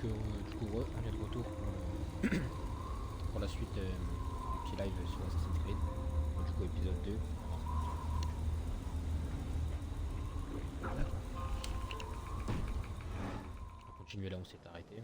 On est de retour pour la suite du petit live sur Assassin's Creed. Donc, du coup, épisode 2. On va continuer là où on s'est arrêté.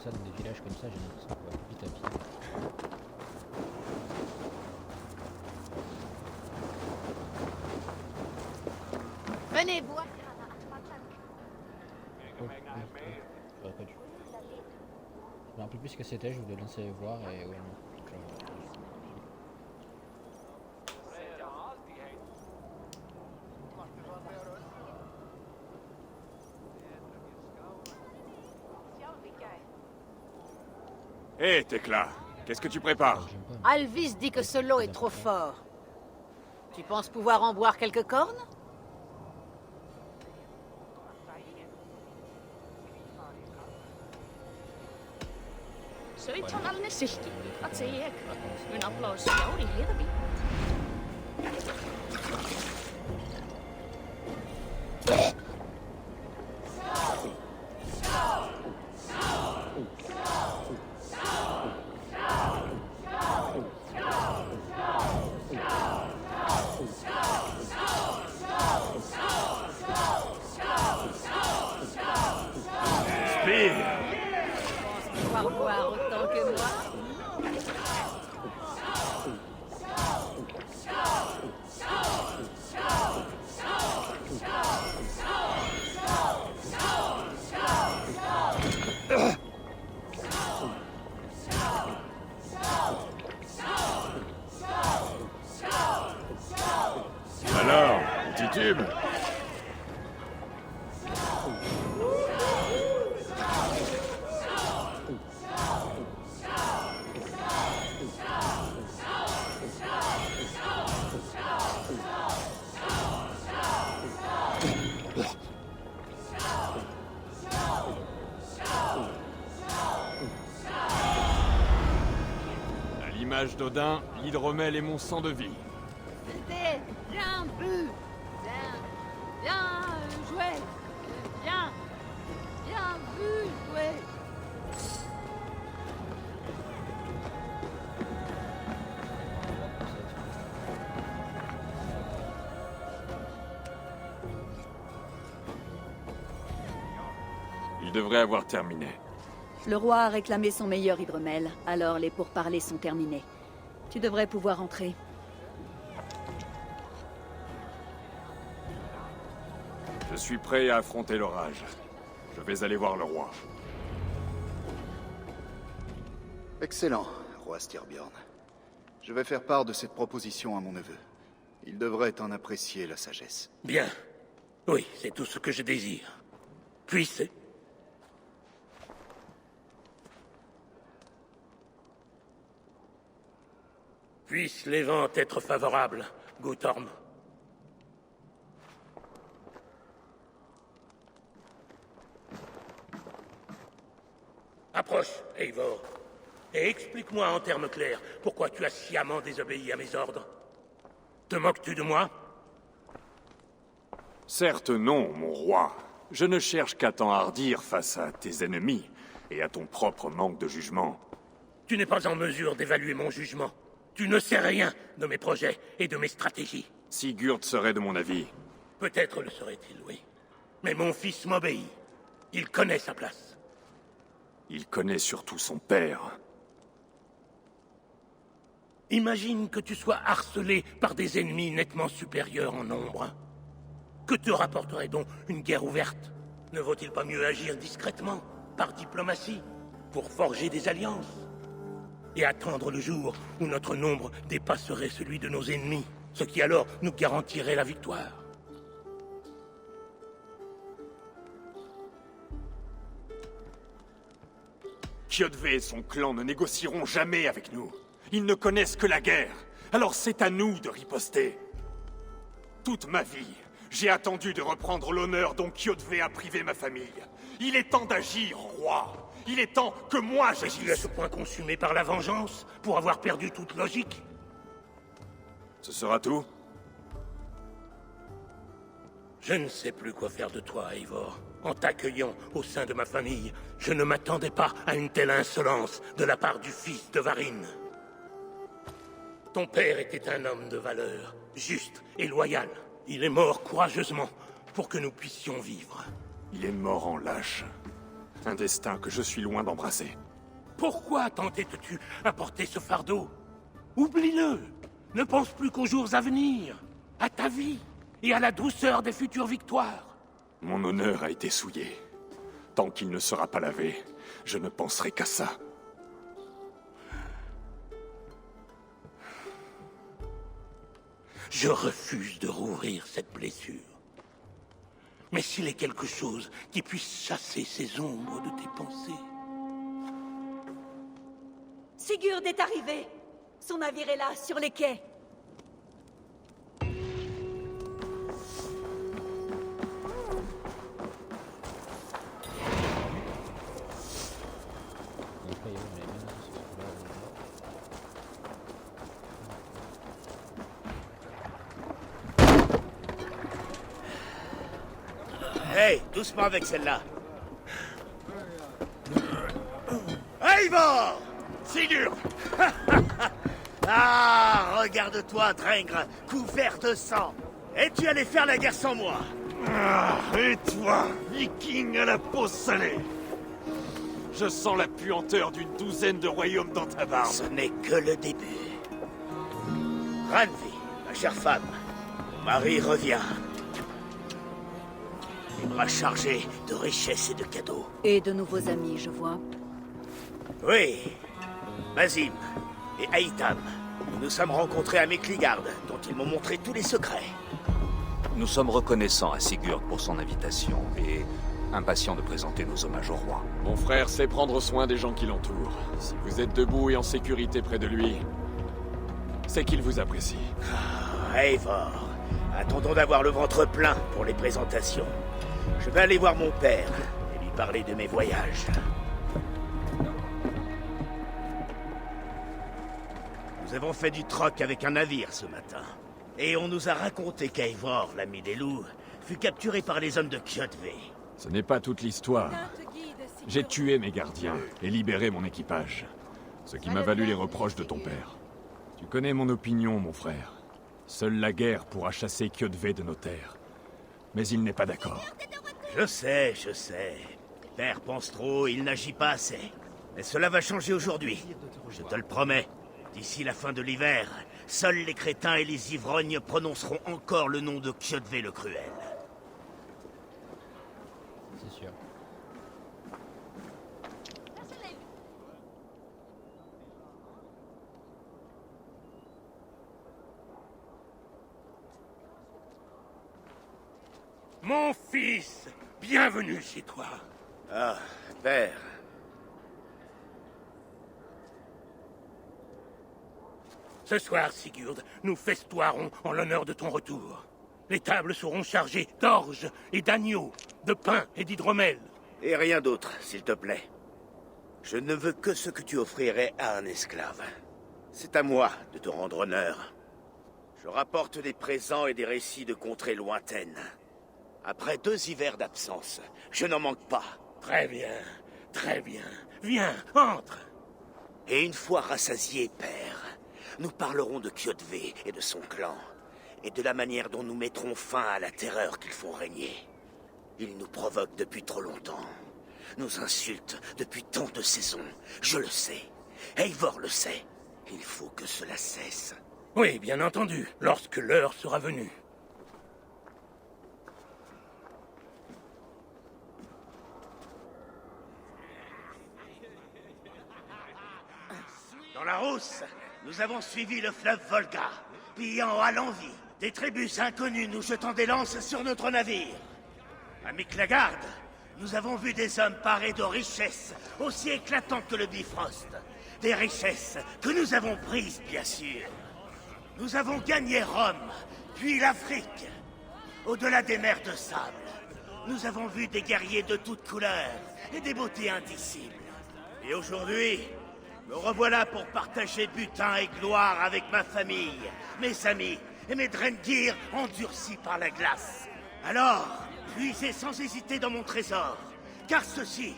Dans des villages comme ça, j'ai l'impression qu'on va vite à pied. Venez voir. J'aurais pas dû. Je me rappelle plus ce que c'était, je voulais lancer voir et ouais non. Hé, Tekla, qu'est-ce que tu prépares? Alvis dit que ce lot est trop fort. Tu penses pouvoir en boire quelques cornes? Söitsanallinen sihti. Katse ek. Mun applaus jauri hirvi. Pouvoir boire autant que moi? Alors, petit tube? À l'image d'Odin, l'hydromel est mon sang de vie. C'était bien bu, bien joué, bien devrais avoir terminé. Le roi a réclamé son meilleur Hybremel, alors les pourparlers sont terminés. Tu devrais pouvoir entrer. Je suis prêt à affronter l'orage. Je vais aller voir le roi. Excellent, roi Styrbjorn. Je vais faire part de cette proposition à mon neveu. Il devrait en apprécier la sagesse. Bien. Oui, c'est tout ce que je désire. Puisse... Puissent les vents être favorables, Guthorm. Approche, Eivor, et explique-moi en termes clairs pourquoi tu as sciemment désobéi à mes ordres. Te moques-tu de moi? Certes non, mon roi. Je ne cherche qu'à t'enhardir face à tes ennemis et à ton propre manque de jugement. Tu n'es pas en mesure d'évaluer mon jugement. Tu ne sais rien de mes projets et de mes stratégies. Sigurd serait de mon avis. Peut-être le serait-il, oui. Mais mon fils m'obéit. Il connaît sa place. Il connaît surtout son père. Imagine que tu sois harcelé par des ennemis nettement supérieurs en nombre. Que te rapporterait donc une guerre ouverte? Ne vaut-il pas mieux agir discrètement, par diplomatie, pour forger des alliances? Et attendre le jour où notre nombre dépasserait celui de nos ennemis, ce qui alors nous garantirait la victoire. Kjotve et son clan ne négocieront jamais avec nous. Ils ne connaissent que la guerre. Alors c'est à nous de riposter. Toute ma vie, j'ai attendu de reprendre l'honneur dont Kjotve a privé ma famille. Il est temps d'agir, roi. Il est temps que moi j'agisse. Es-tu à ce point consumé par la vengeance, pour avoir perdu toute logique? Ce sera tout? Je ne sais plus quoi faire de toi, Eivor. En t'accueillant au sein de ma famille, je ne m'attendais pas à une telle insolence de la part du fils de Varin. Ton père était un homme de valeur, juste et loyal. Il est mort courageusement pour que nous puissions vivre. Il est mort en lâche. Un destin que je suis loin d'embrasser. Pourquoi t'entêtes-tu à porter ce fardeau? Oublie-le. Ne pense plus qu'aux jours à venir, à ta vie et à la douceur des futures victoires. Mon honneur a été souillé. Tant qu'il ne sera pas lavé, je ne penserai qu'à ça. Je refuse de rouvrir cette blessure. Mais s'il est quelque chose qui puisse chasser ces ombres de tes pensées... Sigurd est arrivé. Son navire est là, sur les quais. Hey, doucement avec celle-là. Eivor! Sigurd! Ah, regarde-toi, Drengr, couvert de sang. Et tu allais faire la guerre sans moi. Ah, et toi, viking à la peau salée. Je sens la puanteur d'une douzaine de royaumes dans ta barbe. Ce n'est que le début. Ranvi, ma chère femme, mon mari revient. Les bras chargés de richesses et de cadeaux. Et de nouveaux amis, je vois. Oui, Mazim et Aitam. Nous nous sommes rencontrés à Mekligard, dont ils m'ont montré tous les secrets. Nous sommes reconnaissants à Sigurd pour son invitation et impatients de présenter nos hommages au roi. Mon frère sait prendre soin des gens qui l'entourent. Si vous êtes debout et en sécurité près de lui, c'est qu'il vous apprécie. Ah, Eivor, attendons d'avoir le ventre plein pour les présentations. Je vais aller voir mon père et lui parler de mes voyages. Nous avons fait du troc avec un navire ce matin. Et on nous a raconté qu'Eivor, l'ami des loups, fut capturé par les hommes de Kjotve. Ce n'est pas toute l'histoire. J'ai tué mes gardiens et libéré mon équipage. Ce qui m'a valu les reproches de ton père. Tu connais mon opinion, mon frère. Seule la guerre pourra chasser Kjotve de nos terres. Mais il n'est pas d'accord. Je sais, je sais. Père pense trop, il n'agit pas assez. Mais cela va changer aujourd'hui. Je te le promets. D'ici la fin de l'hiver, seuls les crétins et les ivrognes prononceront encore le nom de Kjotve le Cruel. C'est sûr. Mon fils, bienvenue chez toi. Ah, père. Ce soir, Sigurd, nous festoirons en l'honneur de ton retour. Les tables seront chargées d'orge et d'agneaux, de pain et d'hydromel. Et rien d'autre, s'il te plaît. Je ne veux que ce que tu offrirais à un esclave. C'est à moi de te rendre honneur. Je rapporte des présents et des récits de contrées lointaines. Après 2 hivers d'absence, je n'en manque pas. Très bien, très bien. Viens, entre. Et une fois rassasié, père, nous parlerons de Kjotve et de son clan, et de la manière dont nous mettrons fin à la terreur qu'ils font régner. Ils nous provoquent depuis trop longtemps, nous insultent depuis tant de saisons, je le sais. Eivor le sait. Il faut que cela cesse. Oui, bien entendu, lorsque l'heure sera venue. Dans la rousse, nous avons suivi le fleuve Volga, pillant à l'envi. Des tribus inconnues nous jetant des lances sur notre navire. À Miklagarde, nous avons vu des hommes parés de richesses aussi éclatantes que le Bifrost. Des richesses que nous avons prises, bien sûr. Nous avons gagné Rome, puis l'Afrique. Au-delà des mers de sable, nous avons vu des guerriers de toutes couleurs et des beautés indicibles. Et aujourd'hui, me revoilà pour partager butin et gloire avec ma famille, mes amis et mes Drengir endurcis par la glace. Alors, puisez sans hésiter dans mon trésor, car ceci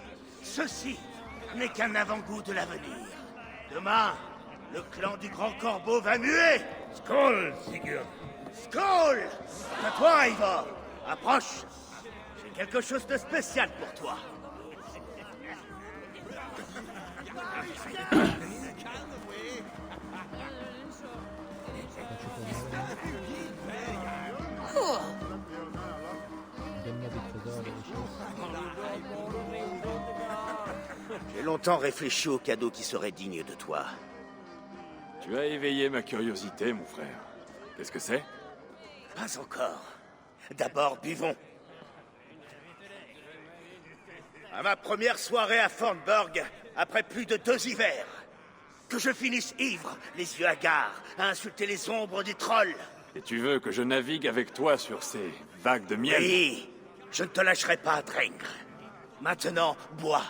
n'est qu'un avant-goût de l'avenir. Demain, le clan du Grand Corbeau va muer. Skål, Sigurd. Skål! À toi, Eivor. Approche. J'ai quelque chose de spécial pour toi. Donne-moi des trésors, des richesses. J'ai longtemps réfléchi au cadeau qui serait digne de toi. Tu as éveillé ma curiosité, mon frère. Qu'est-ce que c'est? Pas encore. D'abord, buvons. À ma première soirée à Thornburg, après plus de 2 hivers. Que je finisse ivre, les yeux hagards, à insulter les ombres des trolls. Et tu veux que je navigue avec toi sur ces vagues de miel? Oui, je ne te lâcherai pas, Drengr. Maintenant, bois.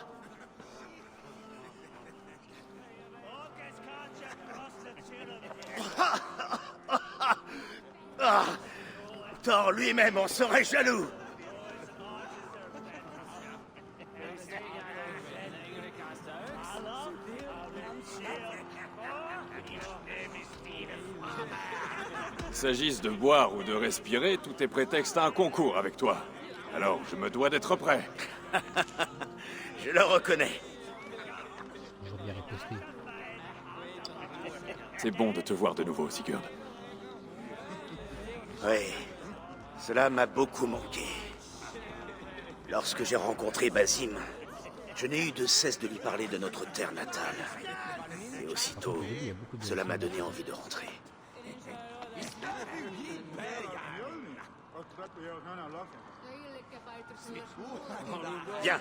Ah, Thor lui-même en serait jaloux. Qu'il s'agisse de boire ou de respirer, tout est prétexte à un concours avec toi. Alors, je me dois d'être prêt. Je le reconnais. Toujours bien riposté. C'est bon de te voir de nouveau, Sigurd. Oui, cela m'a beaucoup manqué. Lorsque j'ai rencontré Basim, je n'ai eu de cesse de lui parler de notre terre natale. Et aussitôt, cela m'a donné envie de rentrer. Viens.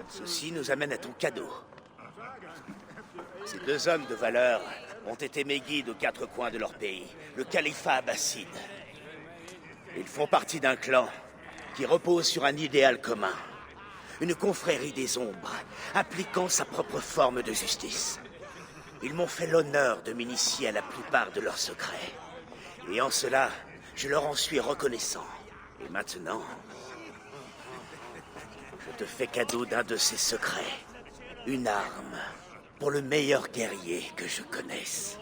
Ceci nous amène à ton cadeau. Ces 2 hommes de valeur ont été mes guides aux 4 coins de leur pays, le califat abbasside. Ils font partie d'un clan qui repose sur un idéal commun. Une confrérie des ombres, appliquant sa propre forme de justice. Ils m'ont fait l'honneur de m'initier à la plupart de leurs secrets. Et en cela, je leur en suis reconnaissant. Et maintenant, je te fais cadeau d'un de ces secrets. Une arme pour le meilleur guerrier que je connaisse.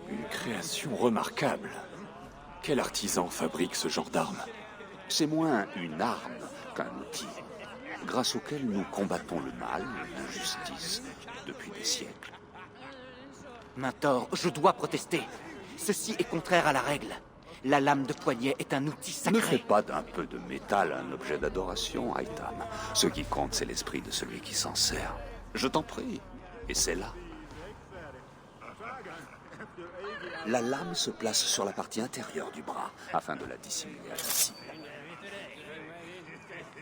Une création remarquable. Quel artisan fabrique ce genre d'arme? C'est moins une arme qu'un outil, grâce auquel nous combattons le mal, l'injustice, depuis des siècles. Mentor, je dois protester. Ceci est contraire à la règle. La lame de poignet est un outil sacré. Ne fais pas d'un peu de métal un objet d'adoration, Aitam. Ce qui compte, c'est l'esprit de celui qui s'en sert. Je t'en prie, et c'est là. La lame se place sur la partie intérieure du bras, afin de la dissimuler à la cible.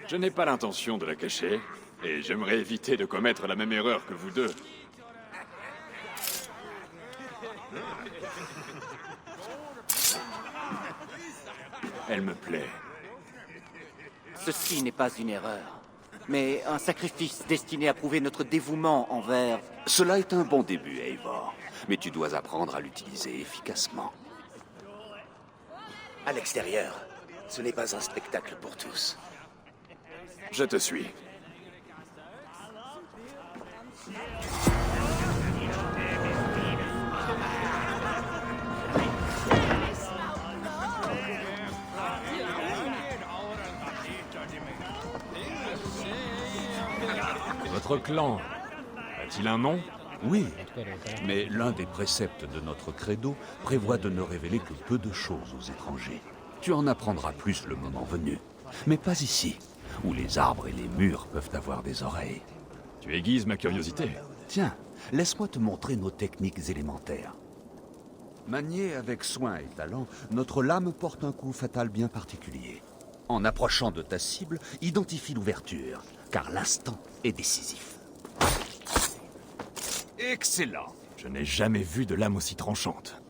Je n'ai pas l'intention de la cacher, et j'aimerais éviter de commettre la même erreur que vous deux. Elle me plaît. Ceci n'est pas une erreur, mais un sacrifice destiné à prouver notre dévouement envers... Cela est un bon début, Eivor, mais tu dois apprendre à l'utiliser efficacement. À l'extérieur, ce n'est pas un spectacle pour tous. Je te suis. Votre clan a-t-il un nom? Oui, mais l'un des préceptes de notre credo prévoit de ne révéler que peu de choses aux étrangers. Tu en apprendras plus le moment venu, mais pas ici, où les arbres et les murs peuvent avoir des oreilles. Tu aiguises ma curiosité. Tiens, laisse-moi te montrer nos techniques élémentaires. Maniée avec soin et talent, notre lame porte un coup fatal bien particulier. En approchant de ta cible, identifie l'ouverture, car l'instant est décisif. Excellent. Je n'ai jamais vu de lame aussi tranchante.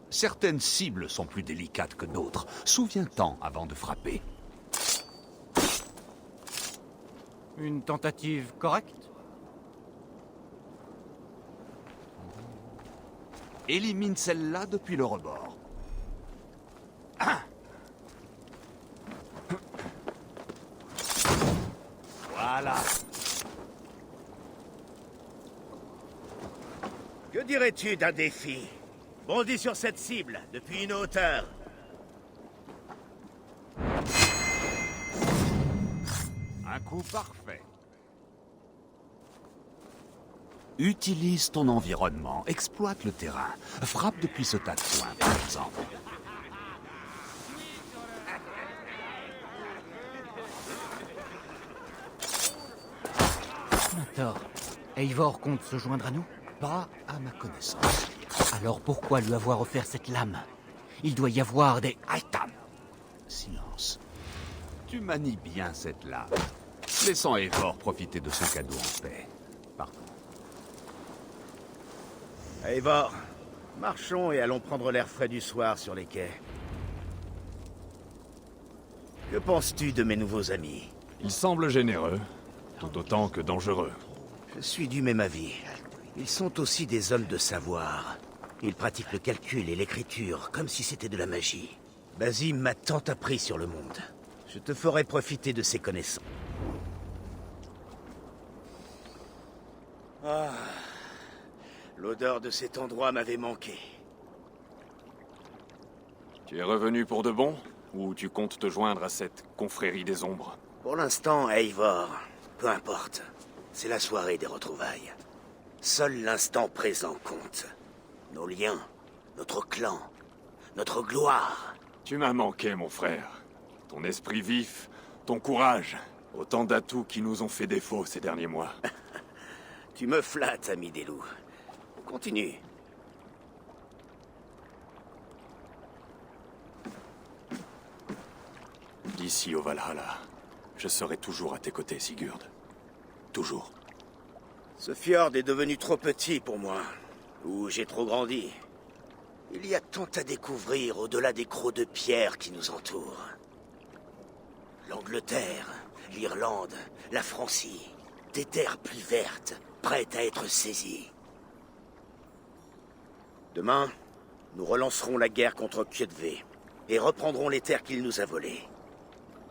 Certaines cibles sont plus délicates que d'autres. Souviens-t'en avant de frapper. Une tentative correcte? Élimine celle-là depuis le rebord. Voilà. Que dirais-tu d'un défi? Bondis sur cette cible, depuis une hauteur. Un coup parfait. Utilise ton environnement, exploite le terrain. Frappe depuis ce tas de soins, par exemple. Mentor, Eivor compte se joindre à nous? Pas à ma connaissance. Alors pourquoi lui avoir offert cette lame? Il doit y avoir des... Aitam! Silence. Tu manies bien cette lame. Laissons Eivor profiter de son cadeau en paix. Pardon. Eivor, marchons et allons prendre l'air frais du soir sur les quais. Que penses-tu de mes nouveaux amis? Il semble généreux, tout autant que dangereux. Je suis du même avis. Ils sont aussi des hommes de savoir. Ils pratiquent le calcul et l'écriture comme si c'était de la magie. Basim m'a tant appris sur le monde. Je te ferai profiter de ses connaissances. Ah, l'odeur de cet endroit m'avait manqué. Tu es revenu pour de bon? Ou tu comptes te joindre à cette confrérie des ombres? Pour l'instant, Eivor, peu importe. C'est la soirée des retrouvailles. Seul l'instant présent compte. Nos liens, notre clan, notre gloire. Tu m'as manqué, mon frère. Ton esprit vif, ton courage. Autant d'atouts qui nous ont fait défaut ces derniers mois. Tu me flattes, ami des loups. Continue. D'ici au Valhalla, je serai toujours à tes côtés, Sigurd. Toujours. Ce fjord est devenu trop petit pour moi. Ou j'ai trop grandi. Il y a tant à découvrir au-delà des crocs de pierre qui nous entourent. L'Angleterre, l'Irlande, la Francie. Des terres plus vertes, prête à être saisie. Demain, nous relancerons la guerre contre Kjödve et reprendrons les terres qu'il nous a volées.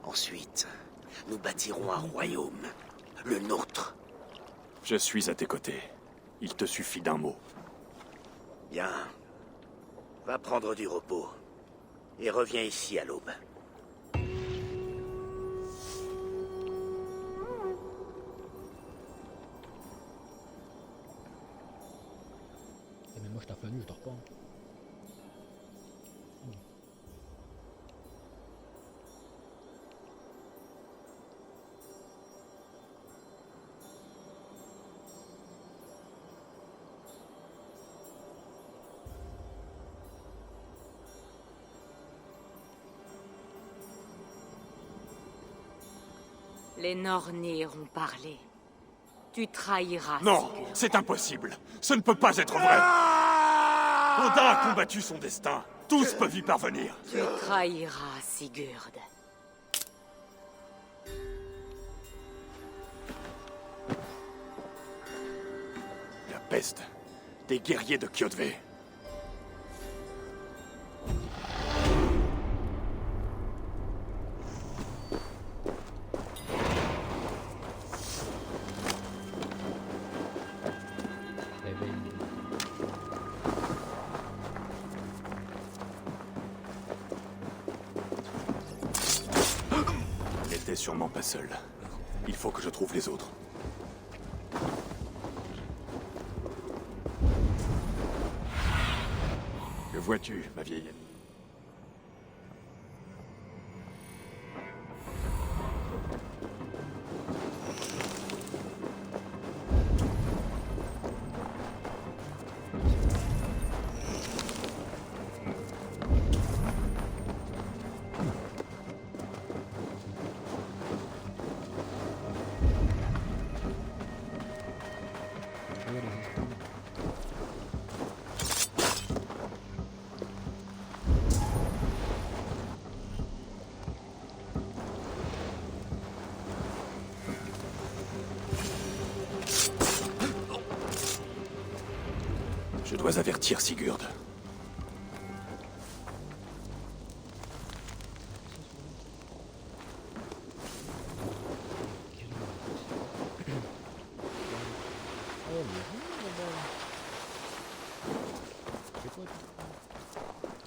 Ensuite, nous bâtirons un royaume, le nôtre. Je suis à tes côtés. Il te suffit d'un mot. Bien. Va prendre du repos. Et reviens ici à l'aube. Et même moi je tape la nuit, je dors pas. Les Nornir ont parlé. Tu trahiras. Non, Sigurd. c'est impossible. Ce ne peut pas être vrai. Odin a combattu son destin. Tous peuvent y parvenir. Tu trahiras Sigurd. La peste. Des guerriers de Kjödve. N'était sûrement pas seul. Il faut que je trouve les autres. Que vois-tu, ma vieille amie? Je dois avertir Sigurd.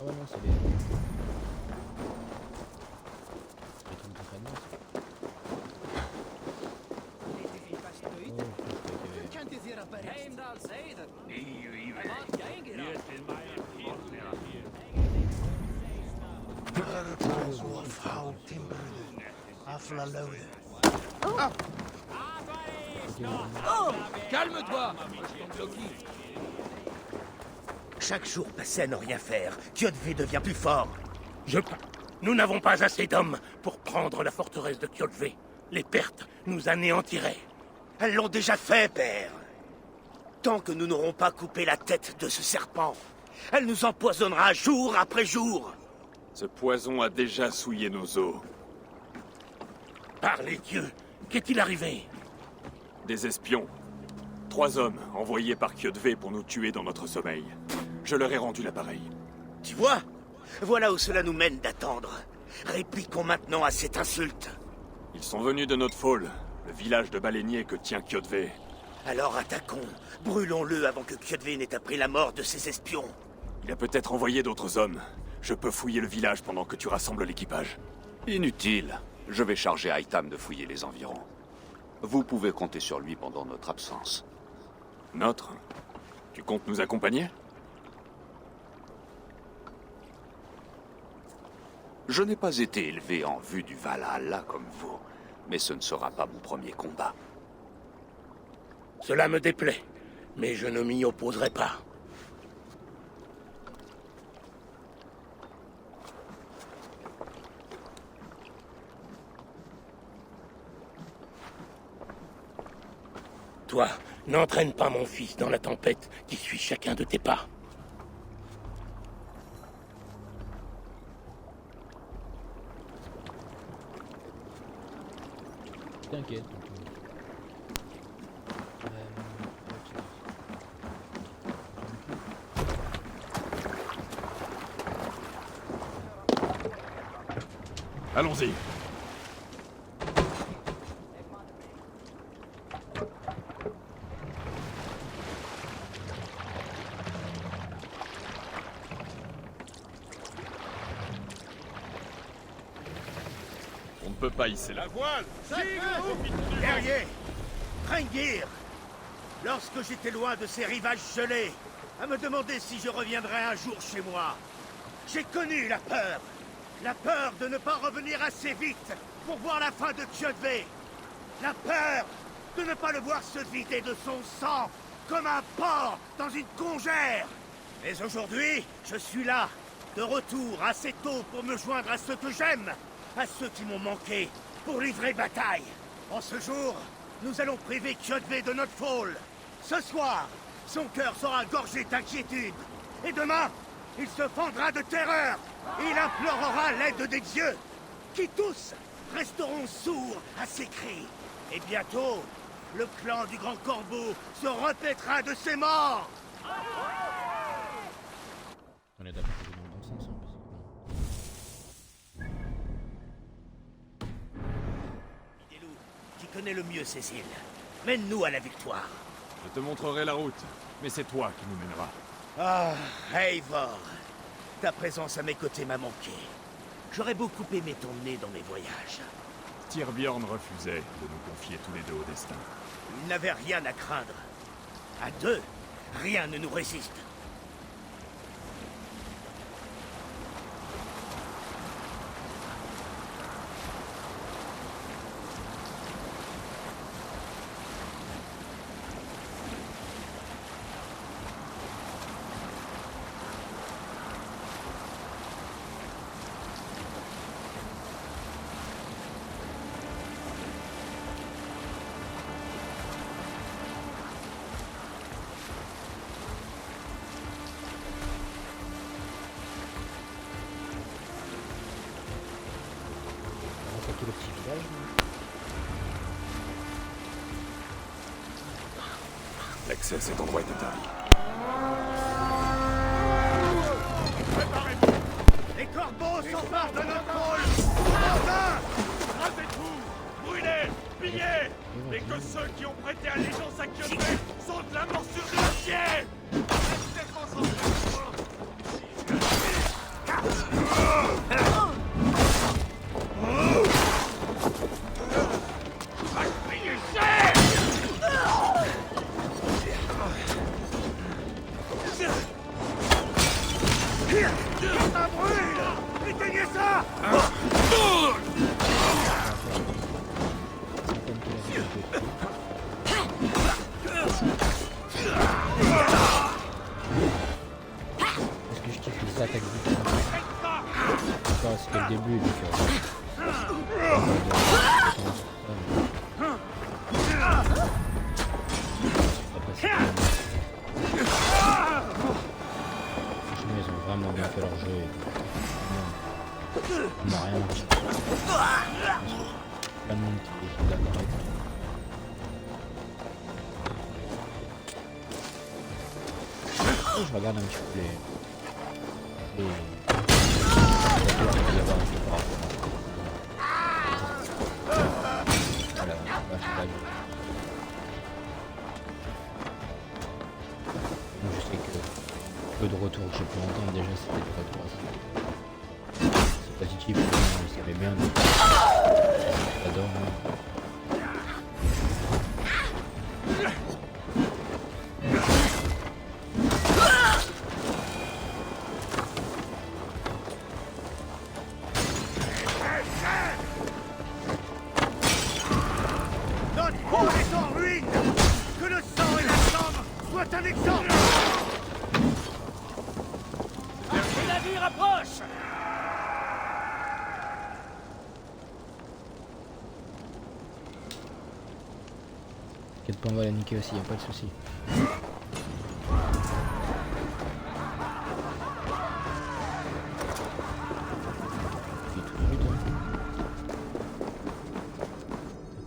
Ah ouais non c'est les trucs d'entraînement ça. Oh, calme-toi. Chaque jour passé à ne rien faire, Kjödve devient plus fort. Nous n'avons pas assez d'hommes pour prendre la forteresse de Kjödve. Les pertes nous anéantiraient. Elles l'ont déjà fait, père. Tant que nous n'aurons pas coupé la tête de ce serpent, elle nous empoisonnera jour après jour. Ce poison a déjà souillé nos os. Par les dieux, qu'est-il arrivé? Des espions. 3 hommes envoyés par Kjödve pour nous tuer dans notre sommeil. Je leur ai rendu l'appareil. Tu vois? Voilà où cela nous mène d'attendre. Répliquons maintenant à cette insulte. Ils sont venus de notre Fall, le village de baleiniers que tient Kjödve. Alors attaquons. Brûlons-le avant que Kjödve n'ait appris la mort de ses espions. Il a peut-être envoyé d'autres hommes. Je peux fouiller le village pendant que tu rassembles l'équipage. Inutile. Je vais charger Aitam de fouiller les environs. Vous pouvez compter sur lui pendant notre absence. Notre? Tu comptes nous accompagner? Je n'ai pas été élevé en vue du Valhalla comme vous, mais ce ne sera pas mon premier combat. Cela me déplaît, mais je ne m'y opposerai pas. Toi, n'entraîne pas mon fils dans la tempête qui suit chacun de tes pas. T'inquiète. Allons-y. On ne peut pas hisser la voile. Guerrier, Rengir, lorsque j'étais loin de ces rivages gelés, à me demander si je reviendrais un jour chez moi, j'ai connu la peur. La peur de ne pas revenir assez vite pour voir la fin de Kjotve. La peur de ne pas le voir se vider de son sang comme un porc dans une congère. Mais aujourd'hui, je suis là, de retour assez tôt pour me joindre à ceux que j'aime, à ceux qui m'ont manqué, pour livrer bataille. En ce jour, nous allons priver Kjotve de notre fall. Ce soir, son cœur sera gorgé d'inquiétude. Et demain, il se fendra de terreur. Il implorera l'aide des dieux, qui tous resteront sourds à ses cris. Et bientôt, le clan du Grand Corbeau se repaîtra de ses morts. On est d'accord dans le bon sens, hein, Idélou, qui connaît le mieux Cécile, mène-nous à la victoire. Je te montrerai la route, mais c'est toi qui nous mèneras. Ah, Eivor, ta présence à mes côtés m'a manqué. J'aurais beaucoup aimé t'emmener dans mes voyages. Styrbjorn refusait de nous confier tous les deux au destin. Il n'avait rien à craindre. À deux, rien ne nous résiste. On attaque le petit village. L'accès à cet endroit est interdit. Les corbeaux s'emparent de notre pôle. Enfin, Rasez-vous, brûlez, pillez, et que ceux qui ont prêté allégeance à Kjotve sautent la morsure de l'acier. Restez concentrés. ça brûle! Éteignez ça! Est-ce que je kiffe les attaques différentes? Enfin, c'est que le début, donc franchement, ils ont vraiment bien fait leur jeu. On n'a rien. Plein de monde qui est d'accord avec moi. Je regarde un petit peu les qu'il y avoir un peu par rapport à... Voilà, vache là. Bon, je sais que peu de retours que je peux entendre déjà, c'était des retours assez... C'est positif, ça fait bien. J'adore, moi. T'inquiète pas, on va la niquer aussi, y'a pas de soucis.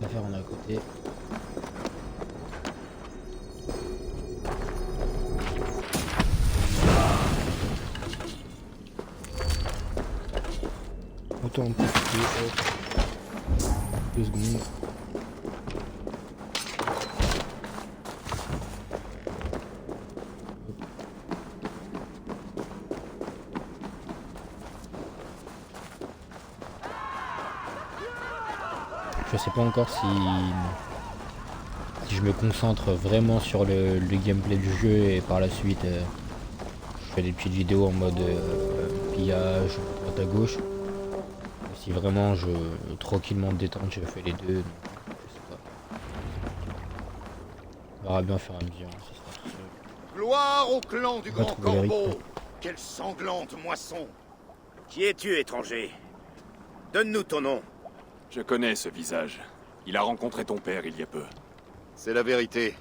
On va faire, on est à côté. peux en profiter. Hop. 2 secondes. Je sais pas encore si je me concentre vraiment sur le gameplay du jeu et par la suite je fais des petites vidéos en mode pillage, droite à gauche. Ou si vraiment je tranquillement me détendre, je fais les deux. Donc, je sais pas. On verra bien faire à mesure. Ça sera tout seul. Gloire au clan du On va Grand trouver les Corbeau. rythmes. Quelle sanglante moisson. Qui es-tu, étranger? Donne-nous ton nom. Je connais ce visage. Il a rencontré ton père il y a peu. C'est la vérité.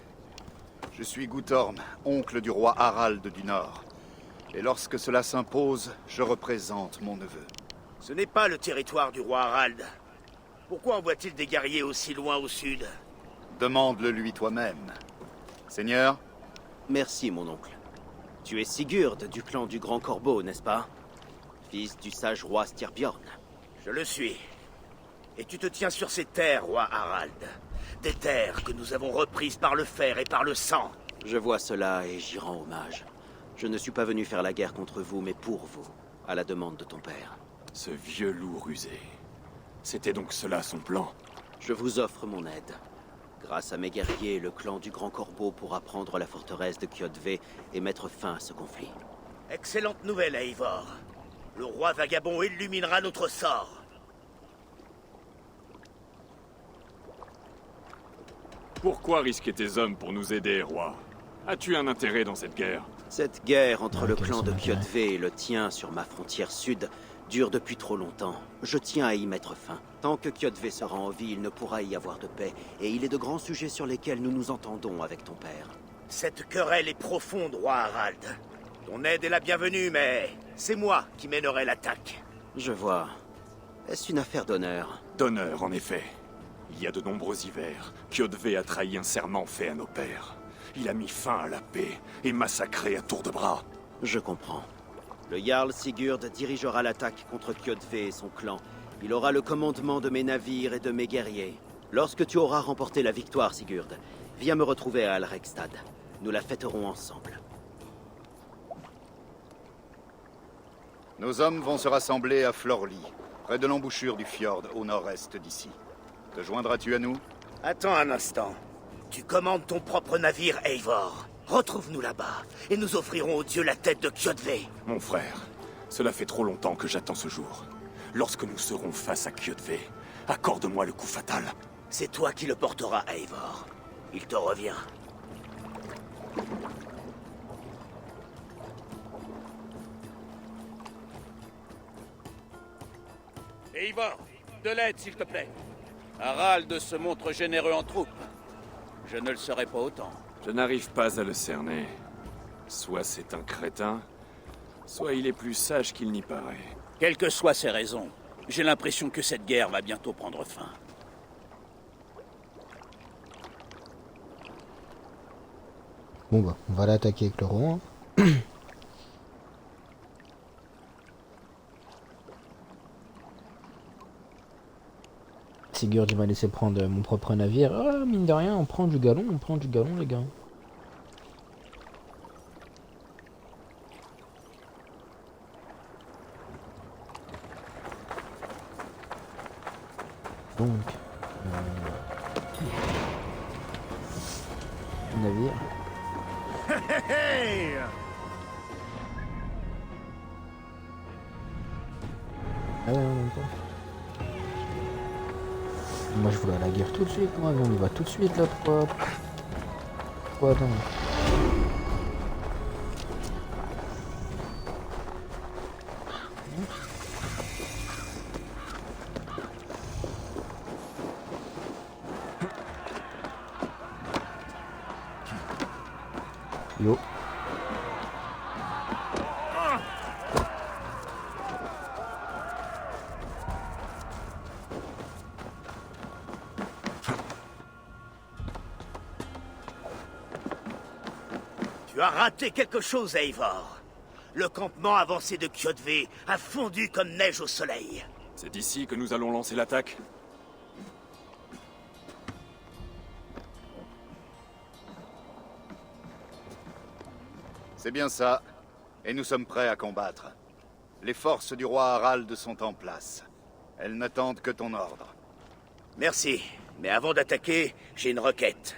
Je suis Guthorm, oncle du roi Harald du Nord. Et lorsque cela s'impose, je représente mon neveu. Ce n'est pas le territoire du roi Harald. Pourquoi envoie-t-il des guerriers aussi loin au sud? Demande-le lui toi-même. Seigneur? Merci, mon oncle. Tu es Sigurd du clan du Grand Corbeau, n'est-ce pas? Fils du sage roi Styrbjorn. Je le suis. Et tu te tiens sur ces terres, roi Harald. Des terres que nous avons reprises par le fer et par le sang. Je vois cela et j'y rends hommage. Je ne suis pas venu faire la guerre contre vous, mais pour vous, à la demande de ton père. Ce vieux loup rusé. C'était donc cela son plan? Je vous offre mon aide. Grâce à mes guerriers, le clan du Grand Corbeau pourra prendre la forteresse de Kjotve et mettre fin à ce conflit. Excellente nouvelle, Eivor. Le roi vagabond illuminera notre sort. Pourquoi risquer tes hommes pour nous aider, roi? As-tu un intérêt dans cette guerre? Cette guerre entre le quel clan est de son intérêt? Kjotve et le tien sur ma frontière sud dure depuis trop longtemps. Je tiens à y mettre fin. Tant que Kjotve sera en vie, il ne pourra y avoir de paix, et il est de grands sujets sur lesquels nous nous entendons avec ton père. Cette querelle est profonde, roi Harald. Ton aide est la bienvenue, mais c'est moi qui mènerai l'attaque. Je vois. Est-ce une affaire d'honneur? D'honneur, en effet. Il y a de nombreux hivers, Kjotve a trahi un serment fait à nos pères. Il a mis fin à la paix et massacré à tour de bras. Je comprends. Le Jarl Sigurd dirigera l'attaque contre Kjotve et son clan. Il aura le commandement de mes navires et de mes guerriers. Lorsque tu auras remporté la victoire, Sigurd, viens me retrouver à Alrekstad. Nous la fêterons ensemble. Nos hommes vont se rassembler à Florli, près de l'embouchure du fjord au nord-est d'ici. Te joindras-tu à nous? Attends un instant. Tu commandes ton propre navire, Eivor. Retrouve-nous là-bas, et nous offrirons aux dieux la tête de Kjotve. Mon frère, cela fait trop longtemps que j'attends ce jour. Lorsque nous serons face à Kjotve, accorde-moi le coup fatal. C'est toi qui le porteras, Eivor. Il te revient. Eivor, de l'aide, s'il te plaît. Harald se montre généreux en troupes. Je ne le serai pas autant. Je n'arrive pas à le cerner. Soit c'est un crétin, soit il est plus sage qu'il n'y paraît. Quelles que soient ses raisons, j'ai l'impression que cette guerre va bientôt prendre fin. Bon bah, on va l'attaquer avec le roi. Sigurd il m'a laissé prendre mon propre navire. Ah, mine de rien, on prend du galon les gars. Donc, navire. Ah ouais, en même temps. Moi je voulais à la guerre tout de suite, moi, on y va tout de suite là, pourquoi attendre? Yo. Tu as raté quelque chose, Eivor. Le campement avancé de Kjotve a fondu comme neige au soleil. C'est d'ici que nous allons lancer l'attaque. C'est bien ça. Et nous sommes prêts à combattre. Les forces du roi Harald sont en place. Elles n'attendent que ton ordre. Merci. Mais avant d'attaquer, j'ai une requête.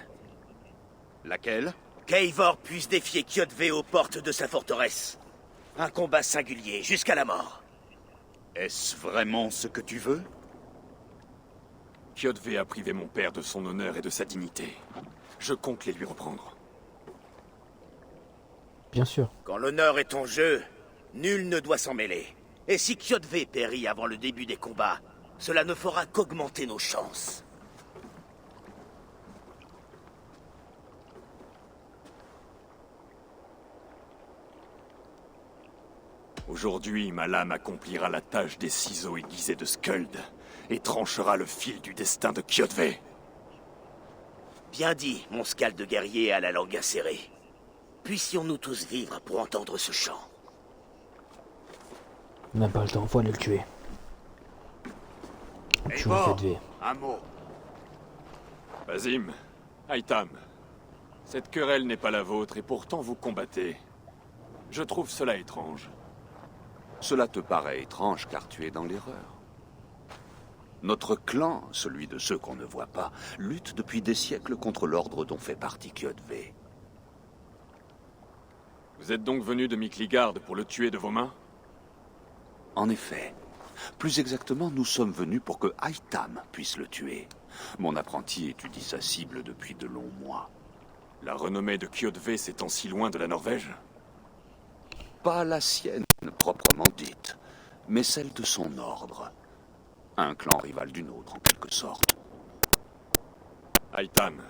Laquelle? qu'Eivor puisse défier Kjotve aux portes de sa forteresse. Un combat singulier, jusqu'à la mort. Est-ce vraiment ce que tu veux? Kjotve a privé mon père de son honneur et de sa dignité. Je compte les lui reprendre. Bien sûr. Quand l'honneur est en jeu, nul ne doit s'en mêler. Et si Kjotve périt avant le début des combats, cela ne fera qu'augmenter nos chances. Aujourd'hui, ma lame accomplira la tâche des ciseaux aiguisés de Skuld et tranchera le fil du destin de Kjotve. Bien dit, mon scalde de guerrier à la langue acérée. Puissions-nous tous vivre pour entendre ce chant. On n'a pas le temps, faut aller le tuer. Eivor, un mot. Basim, Aitam, cette querelle n'est pas la vôtre et pourtant vous combattez. Je trouve cela étrange. Cela te paraît étrange car tu es dans l'erreur. Notre clan, celui de ceux qu'on ne voit pas, lutte depuis des siècles contre l'ordre dont fait partie Kjotve. Vous êtes donc venu de Mikligard pour le tuer de vos mains? En effet. Plus exactement, nous sommes venus pour que Aitam puisse le tuer. Mon apprenti étudie sa cible depuis de longs mois. La renommée de Kjotve s'étend si loin de la Norvège? Pas la sienne, proprement dite, mais celle de son ordre. Un clan rival d'une autre, en quelque sorte. Aitam,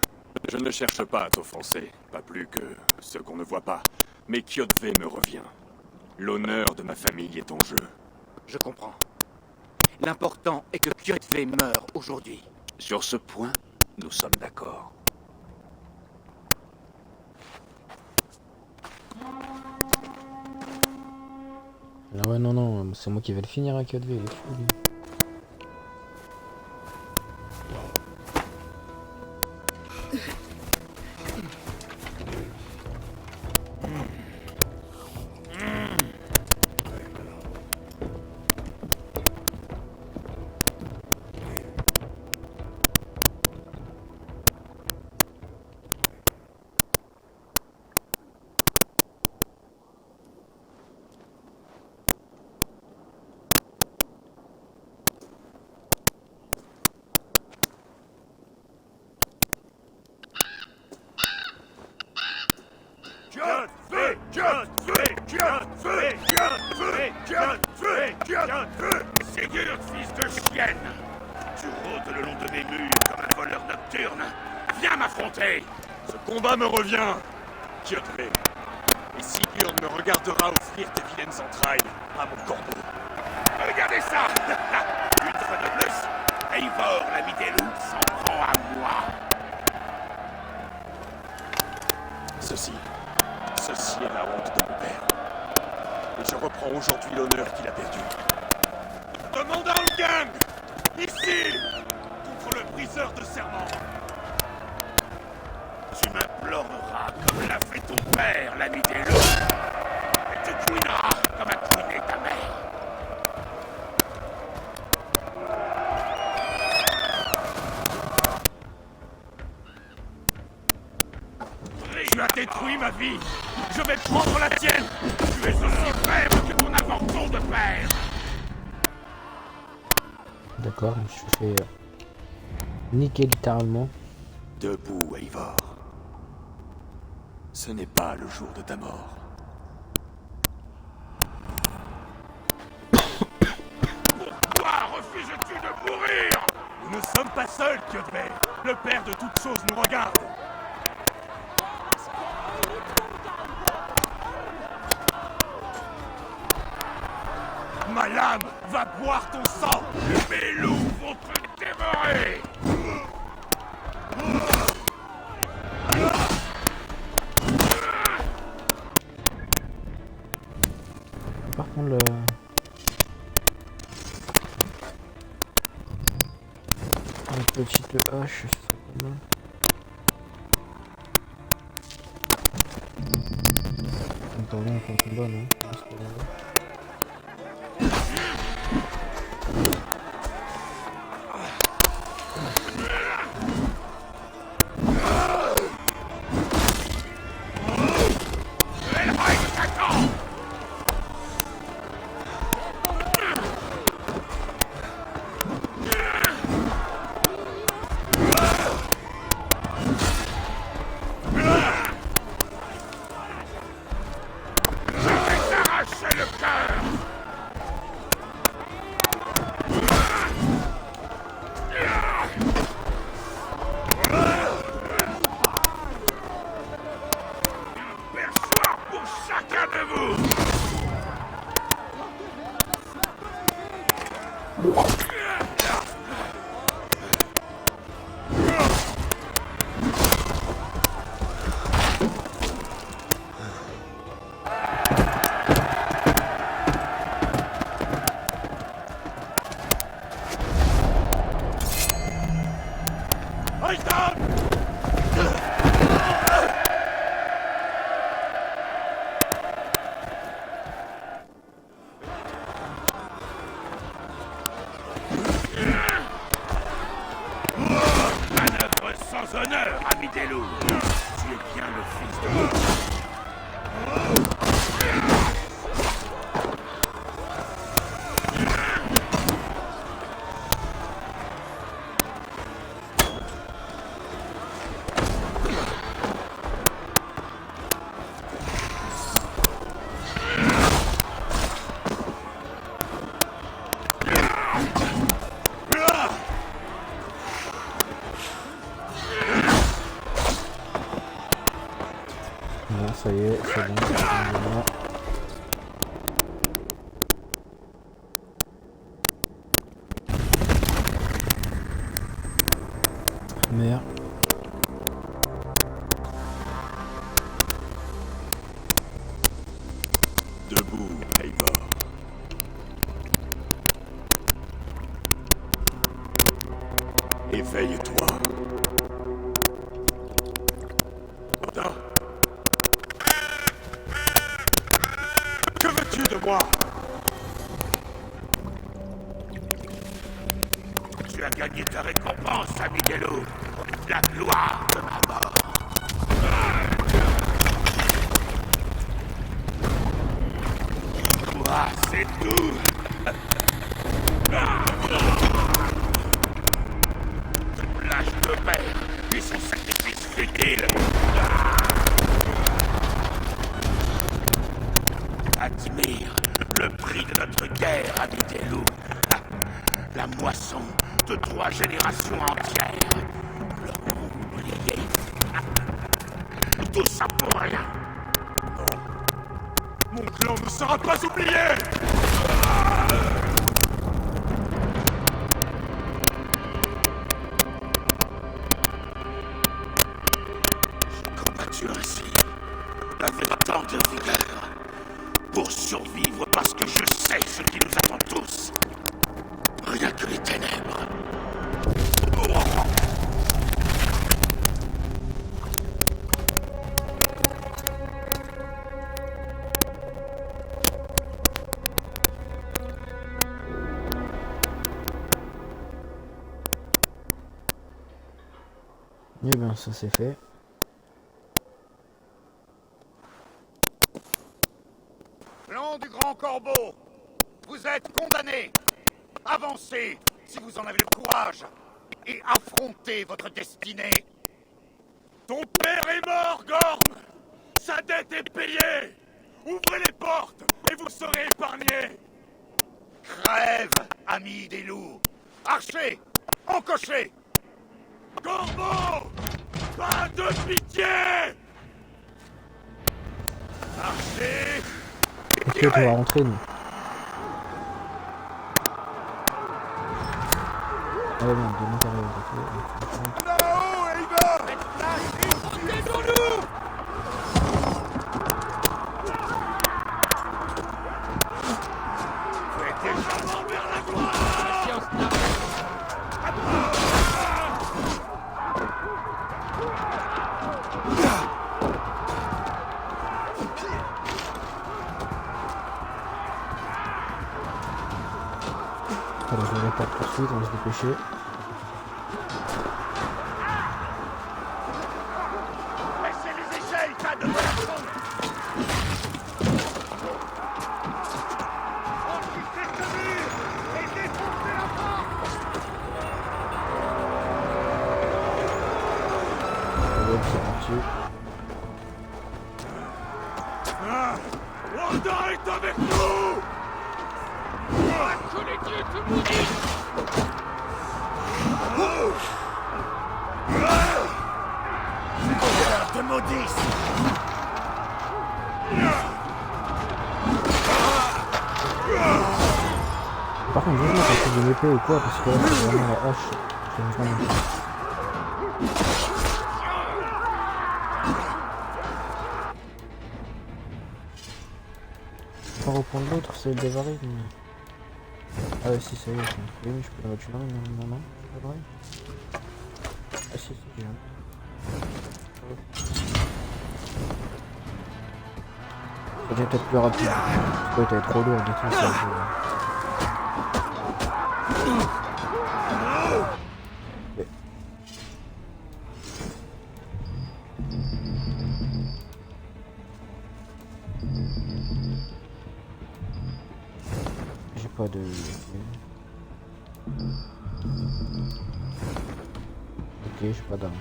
je ne cherche pas à t'offenser, pas plus que ce qu'on ne voit pas. Mais Kjotve me revient. L'honneur de ma famille est en jeu. Je comprends. L'important est que Kjotve meure aujourd'hui. Sur ce point, nous sommes d'accord. Ah ouais, non, c'est moi qui vais le finir à Kjotve, il est fou lui. Sigurd, fils de chienne! Tu rôdes le long de mes murs comme un voleur nocturne! Viens m'affronter! Ce combat me revient, Kjotve. Et Sigurd me regardera offrir tes vilaines entrailles à mon corbeau. Regardez ça! Une fois de plus, Eivor, l'ami des loups, s'en prend à moi! Ceci est la honte de mon père. Et je reprends aujourd'hui l'honneur qu'il a perdu. Demande à Ulgang! Ici! Contre le briseur de serment! Tu m'imploreras comme l'a fait ton père, l'ami des loups! Et tu couineras comme a couiné ta mère! Tu as détruit ma vie! Je vais prendre la tienne! Tu es aussi faible que ton avorton de père! D'accord, je suis fait niquer littéralement. Debout, Eivor. Ce n'est pas le jour de ta mort. Pourquoi refuses-tu de mourir? Nous ne sommes pas seuls, Kjotve. Le père de toutes choses nous regarde. Ma lame va boire ton sang. Mes loups vont te dévorer! Par contre, le... Une petite hache, ça serait pas mal. Attends, là, on combat, non? Ça y est, c'est bon, c'est bon. Merde. Debout, Eivor. Éveille-toi. Attends. Que veux-tu de moi? Tu as gagné ta récompense, ami des loups. La gloire de ma mort. Toi, c'est tout. Lâche de père et son sacrifice futile. Admire le prix de notre guerre, ami des loups. La moisson de 3 générations entières. Leur ont oublié. Tout ça pour rien. Mon clan ne sera pas oublié! J'ai combattu ainsi, avec tant de vigueur, pour survivre parce que je sais ce qui nous attend tous. Rien que les ténèbres. Eh bien, ça c'est fait. Clan du Grand Corbeau, vous êtes condamnés. Avancez, si vous en avez le courage, et affrontez votre destinée. Ton père est mort, Gorm! Sa dette est payée! Ouvrez les portes, et vous serez épargnés! Crève, amis des loups. Archers, encochez. Corbeau! Pas de pitié! Archers! Ok, tu vas rentrer, nous. Ah ouais, non, de l'intérieur, ok. Là-haut, Eivor! Faites place! Aidons-nous! Faites des changements vers la gloire! suite, on va se dépêcher. Baissez les échelles, tas de poissons. Franchissez ce mur et défoncez la porte. Allez, c'est parti. Wanda est avec nous. Que les dieux te maudissent. Te maudissent. Par contre, je vais mettre un truc de épée ou quoi, parce que là, c'est vraiment la hache. J'aime vraiment. Je vais pas reprendre l'autre, c'est le dévaré. Mais... Ah ouais, si, ça y est. Oui, je peux la mettre là. Non, non, c'est pas vrai. Ah si, j'ai un. Ça devient peut-être plus rapide. Ça peut être trop lourd, du tout, ça. Okay. J'ai pas de... Ok, j'ai pas d'arme.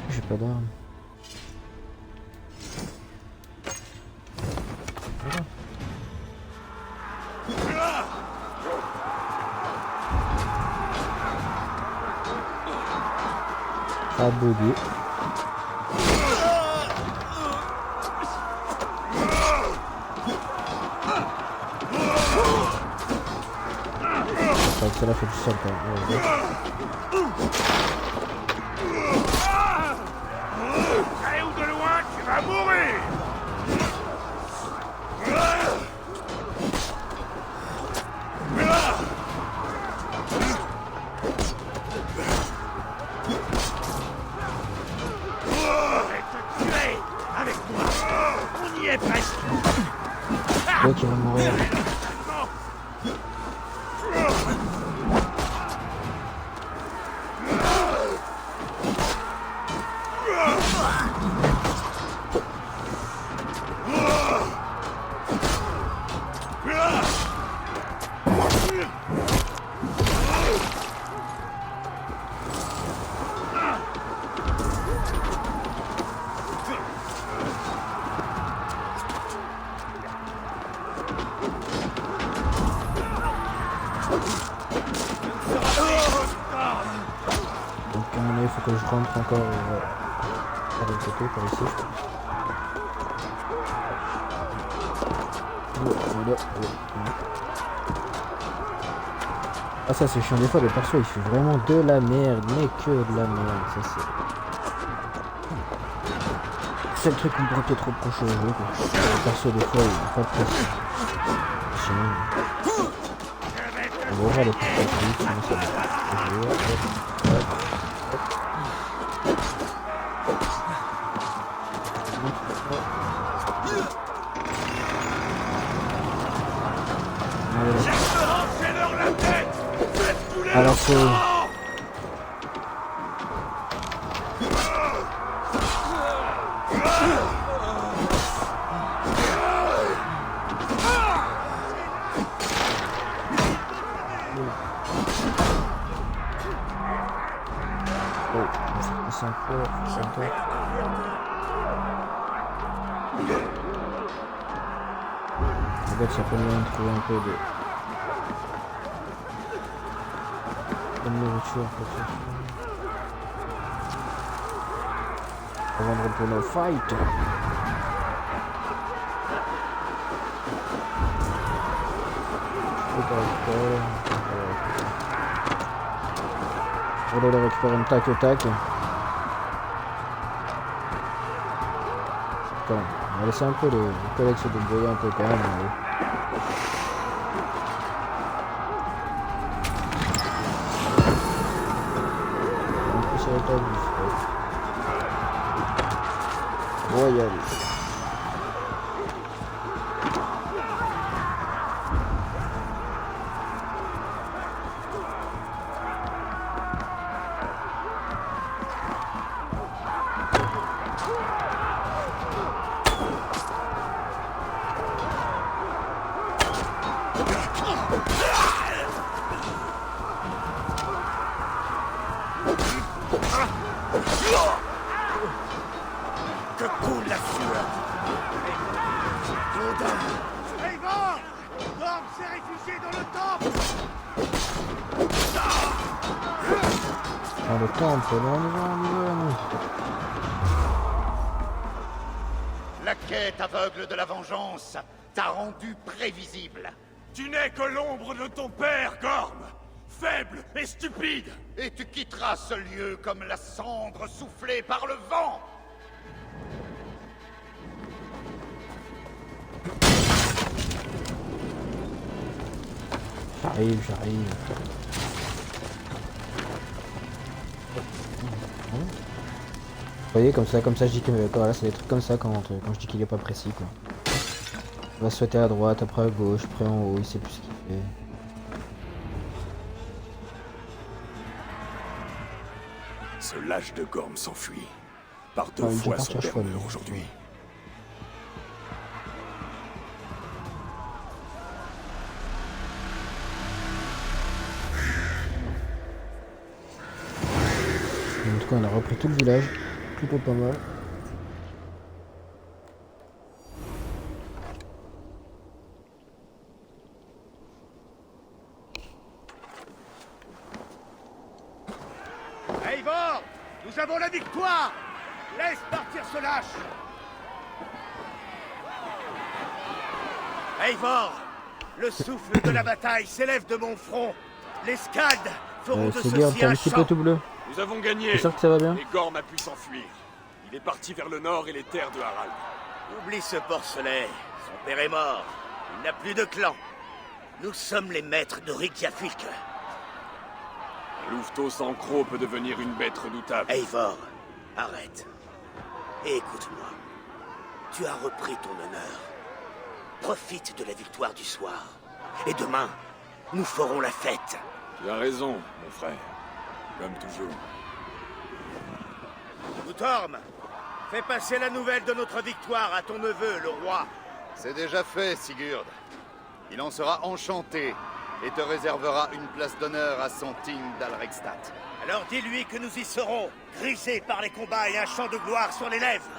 J'ai pas d'arme. Voilà. Ça a bugué. Celle-là fait du sol quand même. Ouais. Près ou de loin, tu vas mourir. Avec moi, on y est presque. L'autre il va mourir. Donc à mon avis, il faut que je rentre encore par le côté, par ici. Ah ça c'est chiant, des fois le perso il fait vraiment de la merde, mais que de la merde, ça c'est le truc qu'on pourrait peut-être reprocher au jeu, quoi. Le perso des fois il est pas précis. Sinon... On va ouvrir les portails, sinon ça va. Alors c'est... C'est un peu... En fait, ça peut même trouver un peu de nourriture peut-être. Avant de retourner au fight. On va le récupérer une tac au tac. Quand même. On va laisser un peu les collègues se débrouiller un peu quand même. t'as vu ça. Royal. Que coule la sueur. Eivor! Gorm s'est réfugié dans le temple. Dans le temple, on y va, nous. La quête aveugle de la vengeance t'a rendu prévisible. Tu n'es que l'ombre de ton père, Gorm. Faible et stupide. Et tu quitteras ce lieu comme la cendre soufflée par le vent. J'arrive. Vous voyez, comme ça je dis que voilà, c'est des trucs comme ça quand je dis qu'il est pas précis quoi. Il va sauter à droite, après à gauche, après en haut, il sait plus ce qu'il fait. Ce lâche de Gorm s'enfuit. Par deux fois son père meurt aujourd'hui. En tout cas, on a repris tout le village, plutôt pas mal. Eivor! Nous avons la victoire! Laisse partir ce lâche! Eivor! Le souffle de la bataille s'élève de mon front. Les Scalds feront de Sigurd, ceci t'as un un petit champ. peu tout bleu. Nous avons gagné. C'est sûr que ça va bien. Et Gorm a pu s'enfuir. Il est parti vers le nord et les terres de Harald. Oublie ce porcelet. Son père est mort. Il n'a plus de clan. Nous sommes les maîtres de Reykjavik. Louveteau sans croc peut devenir une bête redoutable. Eivor, arrête. Et écoute-moi. Tu as repris ton honneur. Profite de la victoire du soir. Et demain, nous ferons la fête. Tu as raison, mon frère. Comme toujours. Guthorm, fais passer la nouvelle de notre victoire à ton neveu, le roi. C'est déjà fait, Sigurd. Il en sera enchanté et te réservera une place d'honneur à son Ting d'Alrekstadt. Alors dis-lui que nous y serons, grisés par les combats et un chant de gloire sur les lèvres.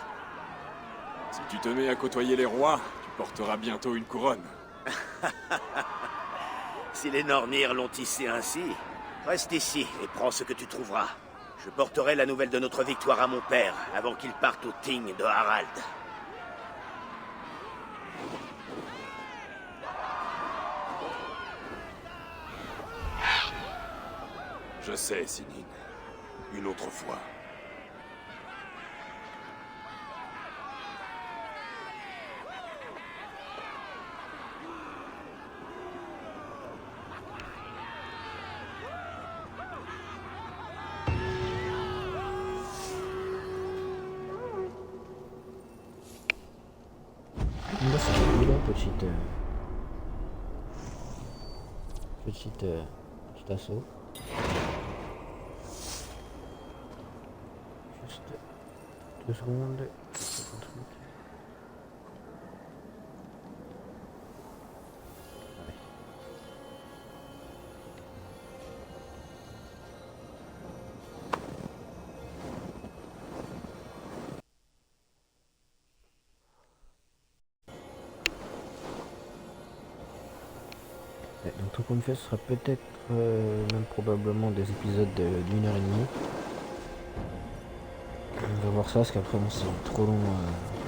Si tu te mets à côtoyer les rois, tu porteras bientôt une couronne. Si les Nornir l'ont tissé ainsi, reste ici et prends ce que tu trouveras. Je porterai la nouvelle de notre victoire à mon père avant qu'il parte au Ting de Harald. Je sais, Sinin. Une autre fois. Là, c'est cool, là, petit assaut. Juste 2 secondes. Un truc. Donc tout qu'on fait, ce sera peut-être même probablement des épisodes d'1 heure et demie. On va voir ça parce qu'après bon, c'est trop long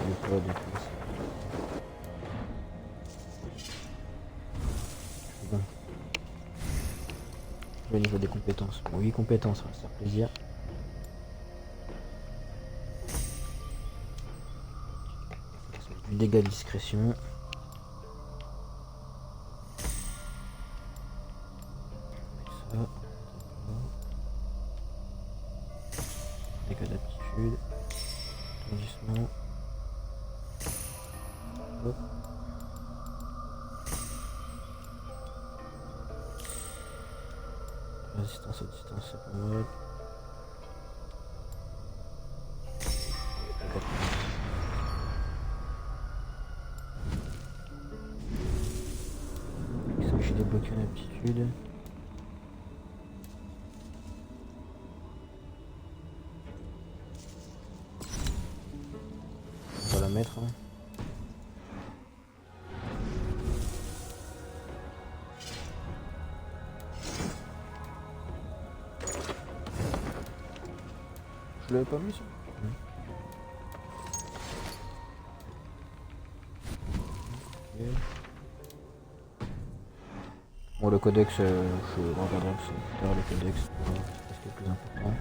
le plot de tout. Bon. Le niveau des compétences. Bon, 8 compétences, ça va faire plaisir. Du dégât de discrétion. Ça. Avec d'aptitude. Tondissement. Hop. Résistance à distance, c'est pas mal. J'ai débloqué une aptitude. On va la mettre. Hein. Je l'avais pas mis ça. Okay. Bon, le codex, je regarderai plus tard le codex, c'est le plus important.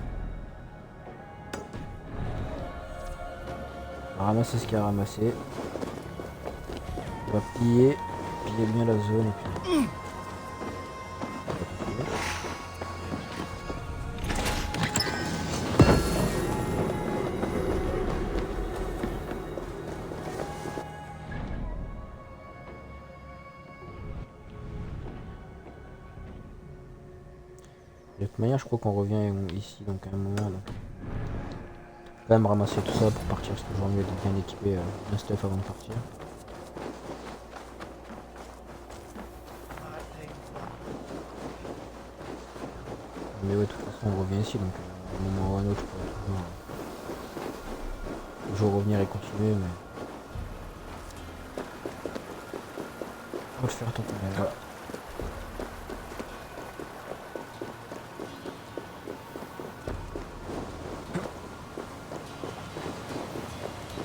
On va ramasser ce qu'il y a à ramasser. On va piller bien la zone et puis... De toute manière, je crois qu'on revient ici donc à un moment. Donc. Quand même ramasser tout ça pour partir, parce que j'aurais mieux d'être bien équipé un stuff avant de partir. Mais ouais, de toute façon, on revient ici donc à un moment ou à un autre, je pourrais toujours revenir et continuer. Mais on va le faire tant qu'on est là.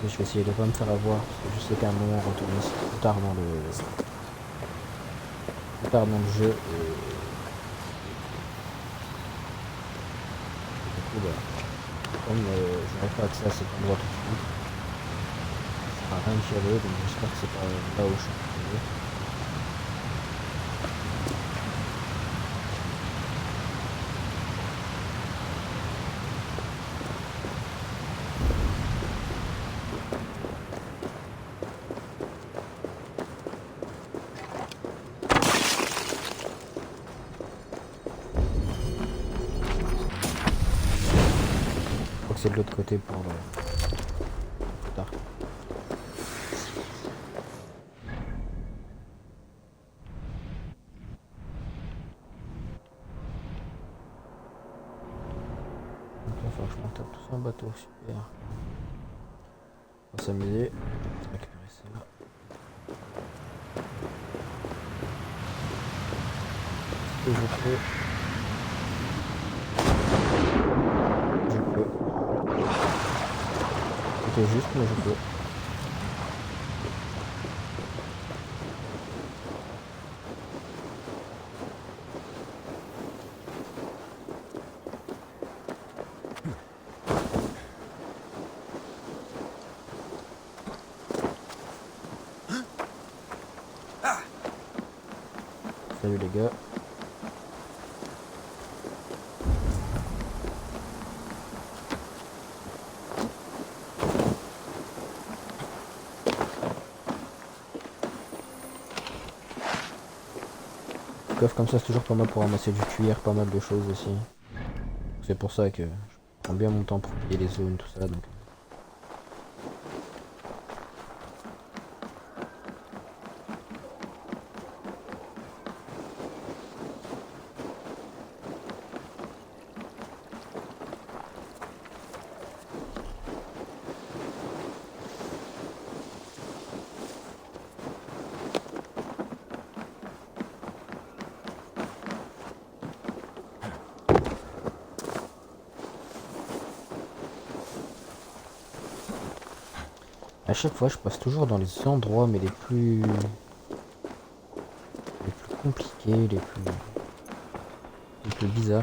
Je vais essayer de pas me faire avoir, parce que je sais qu'à un moment on retourne ici plus tard dans le jeu et du coup bah, comme je n'aurai pas accès à cet endroit tout de suite, ça sera rien d'y aller, donc j'espère que c'est pas là où je suis arrivé. C'est de l'autre côté pour le plus tard. Donc là, il faut que je monte tout ça en bateau, super. On va s'amuser, récupérer ça. Ce que je fais. C'était juste, mais je peux. Salut les gars. Coffre comme ça, c'est toujours pas mal pour ramasser du cuir, pas mal de choses aussi. C'est pour ça que je prends bien mon temps pour plier les zones, tout ça. Donc. À chaque fois, je passe toujours dans les endroits, mais les plus compliqués, les plus bizarres.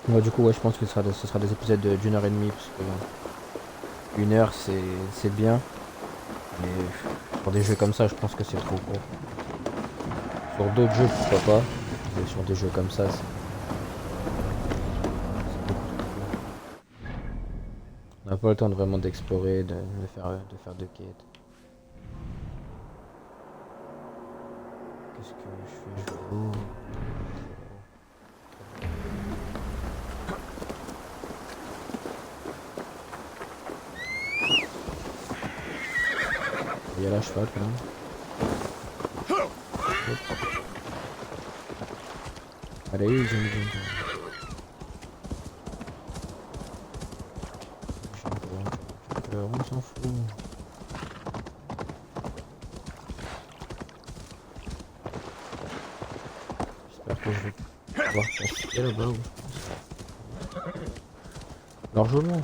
Ouais, du coup, ouais, je pense que ce sera des épisodes d'une heure et demie, parce que une heure, c'est bien. Mais sur des jeux comme ça, je pense que c'est trop court. Sur d'autres jeux, pourquoi pas. Mais sur des jeux comme ça, c'est beaucoup trop court. On n'a pas le temps de vraiment d'explorer, de faire de quêtes. Qu'est-ce que je fais? Il y a la cheval quand même. Hop. Allez, j'aime bien. On s'en fout. J'espère que je vais pouvoir passer là-bas. Largement.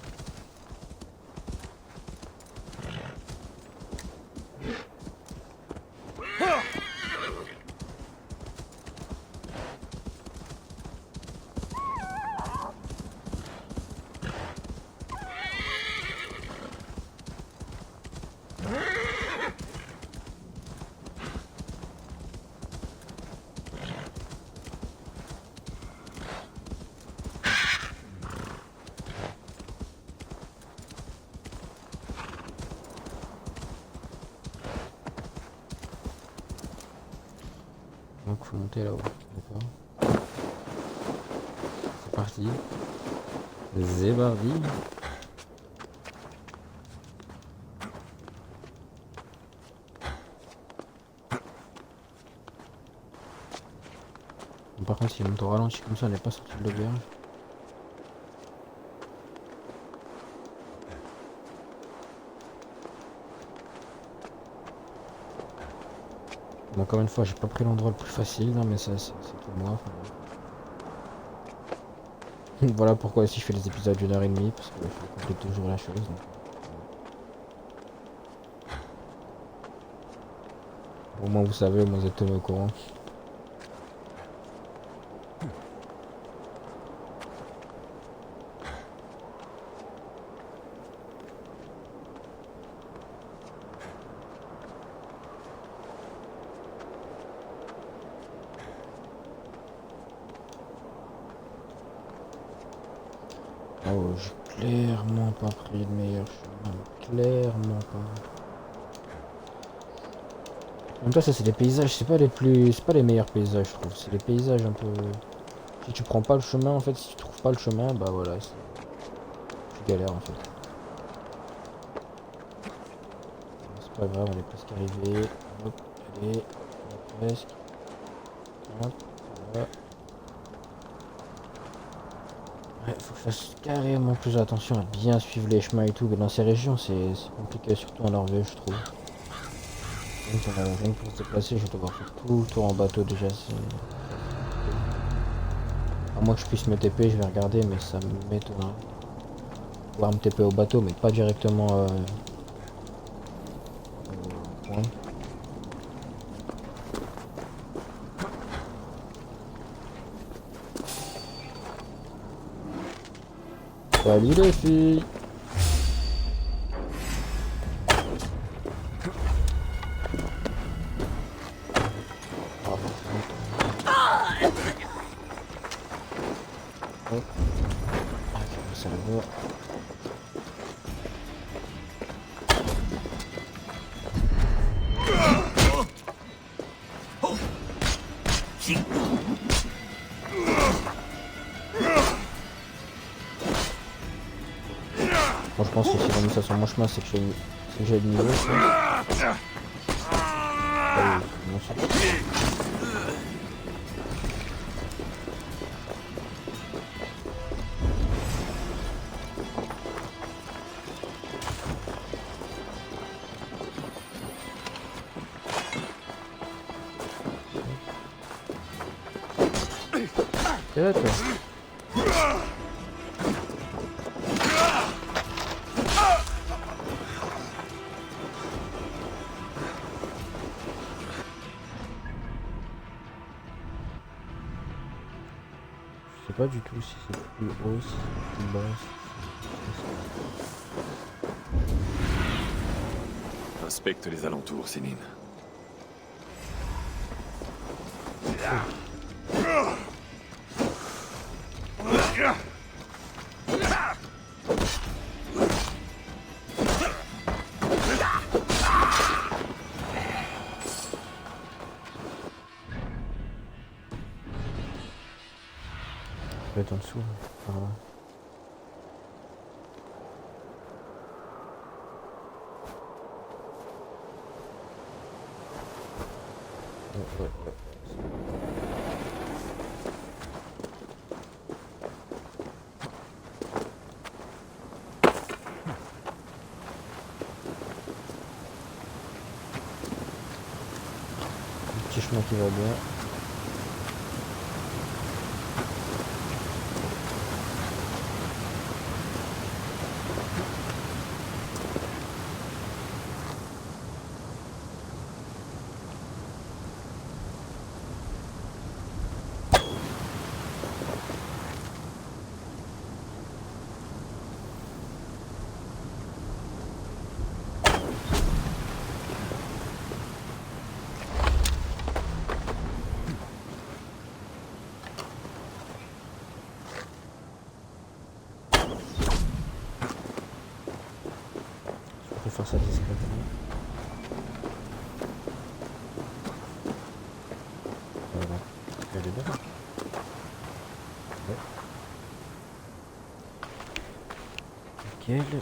Donc faut monter là-haut, d'accord. C'est parti. C'est parti. Par contre si on monte au ralenti comme ça, on n'est pas sorti de l'auberge. Bon, encore une fois, j'ai pas pris l'endroit le plus facile, non mais ça c'est tout moi. Enfin, voilà pourquoi aussi je fais les épisodes d'une heure et demie, parce qu'il faut compléter toujours la chose. Donc. Au moins vous savez, au moins vous êtes au courant. Oh, j'ai clairement pas pris le meilleur chemin, clairement pas. En même temps, ça c'est des paysages, c'est pas les meilleurs paysages, je trouve. C'est les paysages un peu. Si tu prends pas le chemin, en fait, si tu trouves pas le chemin, bah voilà, tu galères en fait. C'est pas grave, on est presque arrivé. Hop, allez, on est presque. Hop, voilà. Ouais, faut que je fasse carrément plus attention à bien suivre les chemins et tout, mais dans ces régions c'est compliqué, surtout en Norvège je trouve. Rien que pour se déplacer, je vais devoir faire tout le tour en bateau déjà. À moins que je puisse me TP, je vais regarder, mais ça m'étonne. Pouvoir me TP au bateau, mais pas directement au point. Salut les filles! Hop. Ah, ça va. Bon, je pense que si on a mis ça sur mon chemin, c'est que j'ai le niveau, je pense. Ah oui, non, t'es là, toi. pas du tout si c'est plus haut, si c'est plus bas. Inspecte les alentours, Sénine. Ça peut être en dessous, par là. Ouais. Un petit chemin qui va bien. Je peux faire ça discrètement. Voilà. Elle est bien. Ouais. Nickel.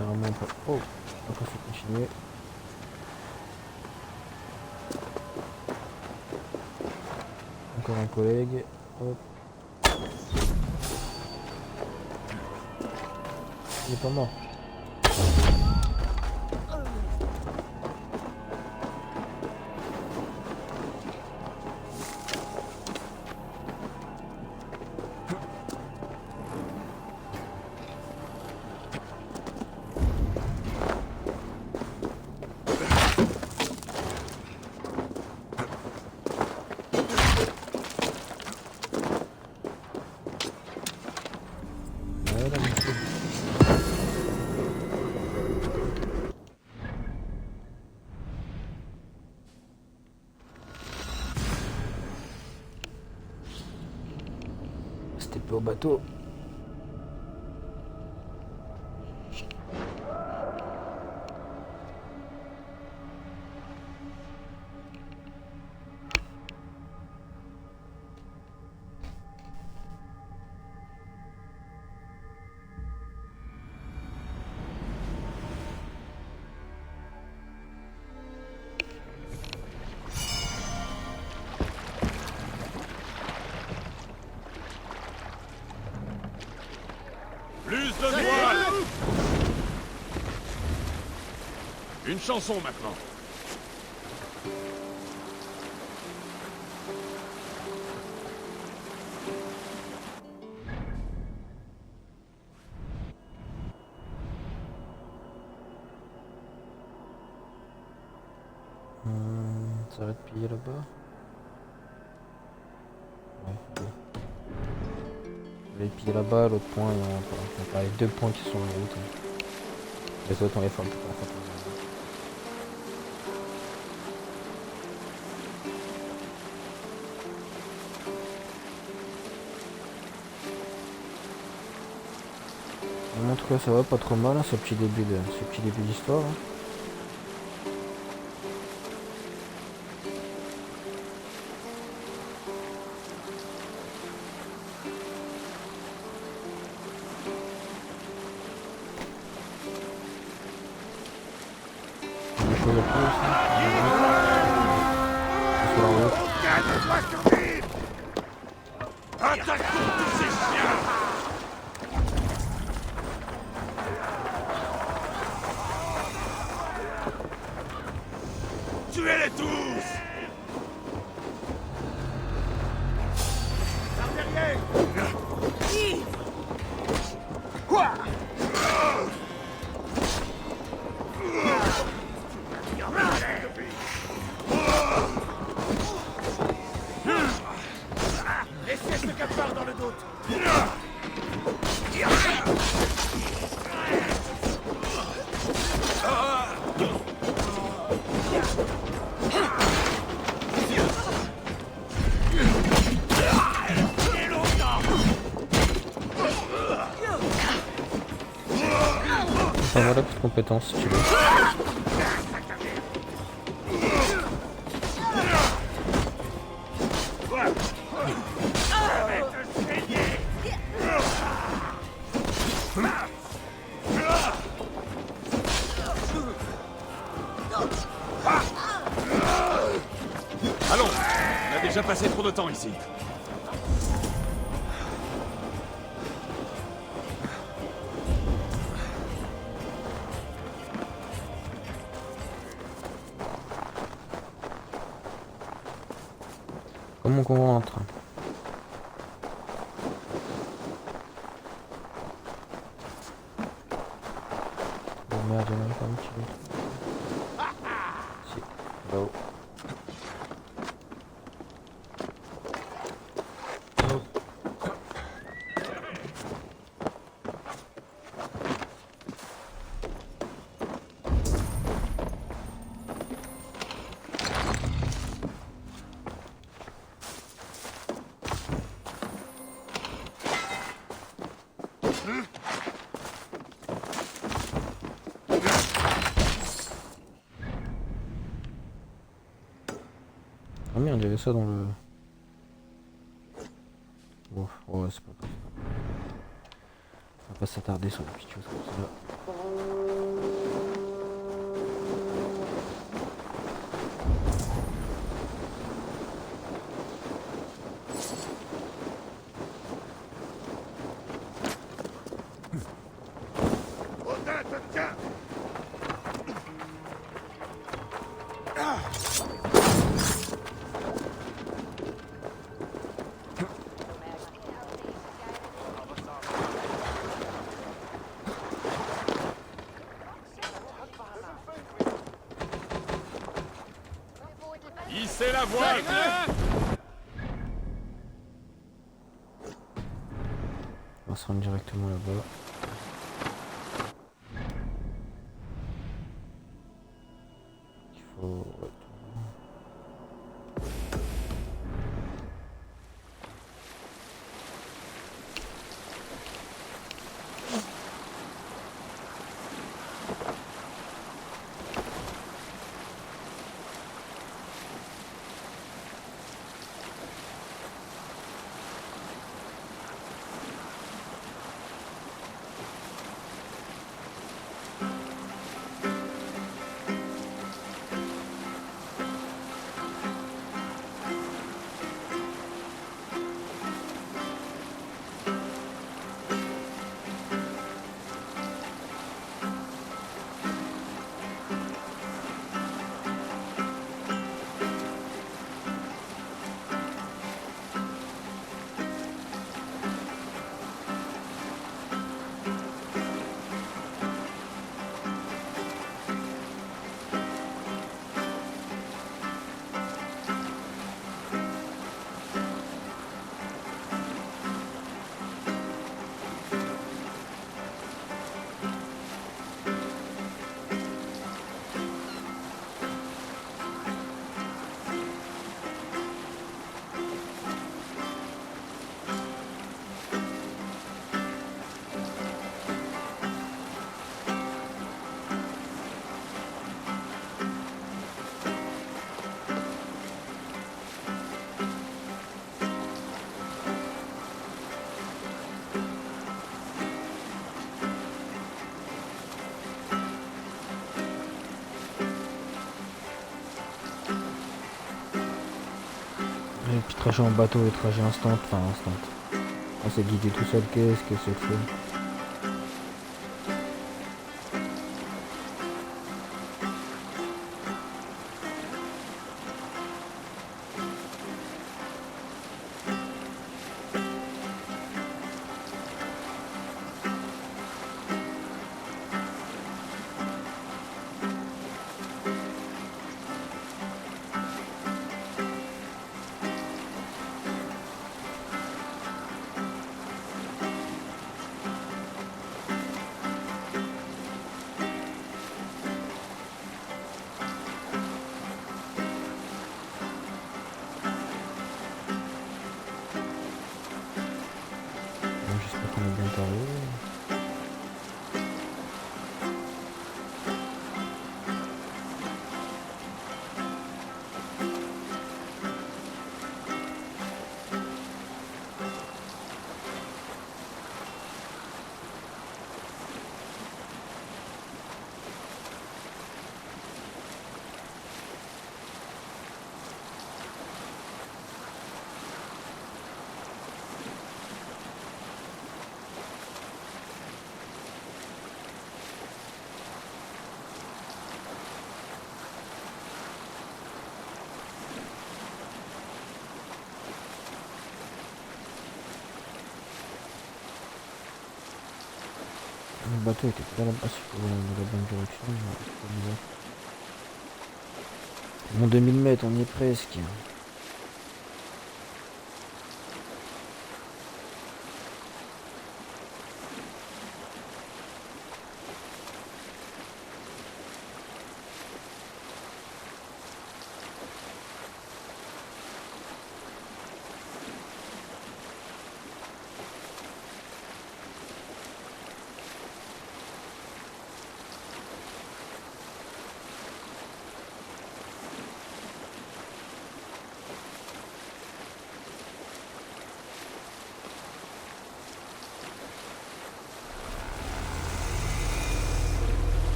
Apparemment, on peut... Oh, on peut continuer. Encore un collègue. Hop. Il est pas mort. C'était pas au bateau. Plus de voile! Une chanson maintenant. Ça va te piller là-bas. Ouais, ok. Je vais piller là-bas, l'autre point, il y a les deux points qui sont en route. Les autres on les forme pour la fin. En tout cas ça va pas trop mal hein, ce petit début d'histoire. Hein. Attaquons tous ces chiens! Tuez-les tous! Quoi? Laissez ce cafard dans le doute. Enfin voilà toute compétence si tu veux. Allons, on a déjà passé trop de temps ici. Comment qu'on rentre? Oh merde, il y en a pas un petit peu. Si, là-haut. Ah merde, il y avait ça dans le... Bon, ouais, c'est pas grave. On va pas s'attarder sur les petites choses comme ça. Hissez la voile, bien! On va se rendre directement là-bas. Il faut... ouais. Et puis trajet en bateau et trajet instant, enfin instant. On s'est guidé tout seul, qu'est-ce que c'est que ça? bateau était pas là-bas, c'est pas dans la bonne direction, c'est pas bizarre. Bon 2000 mètres, on y est presque.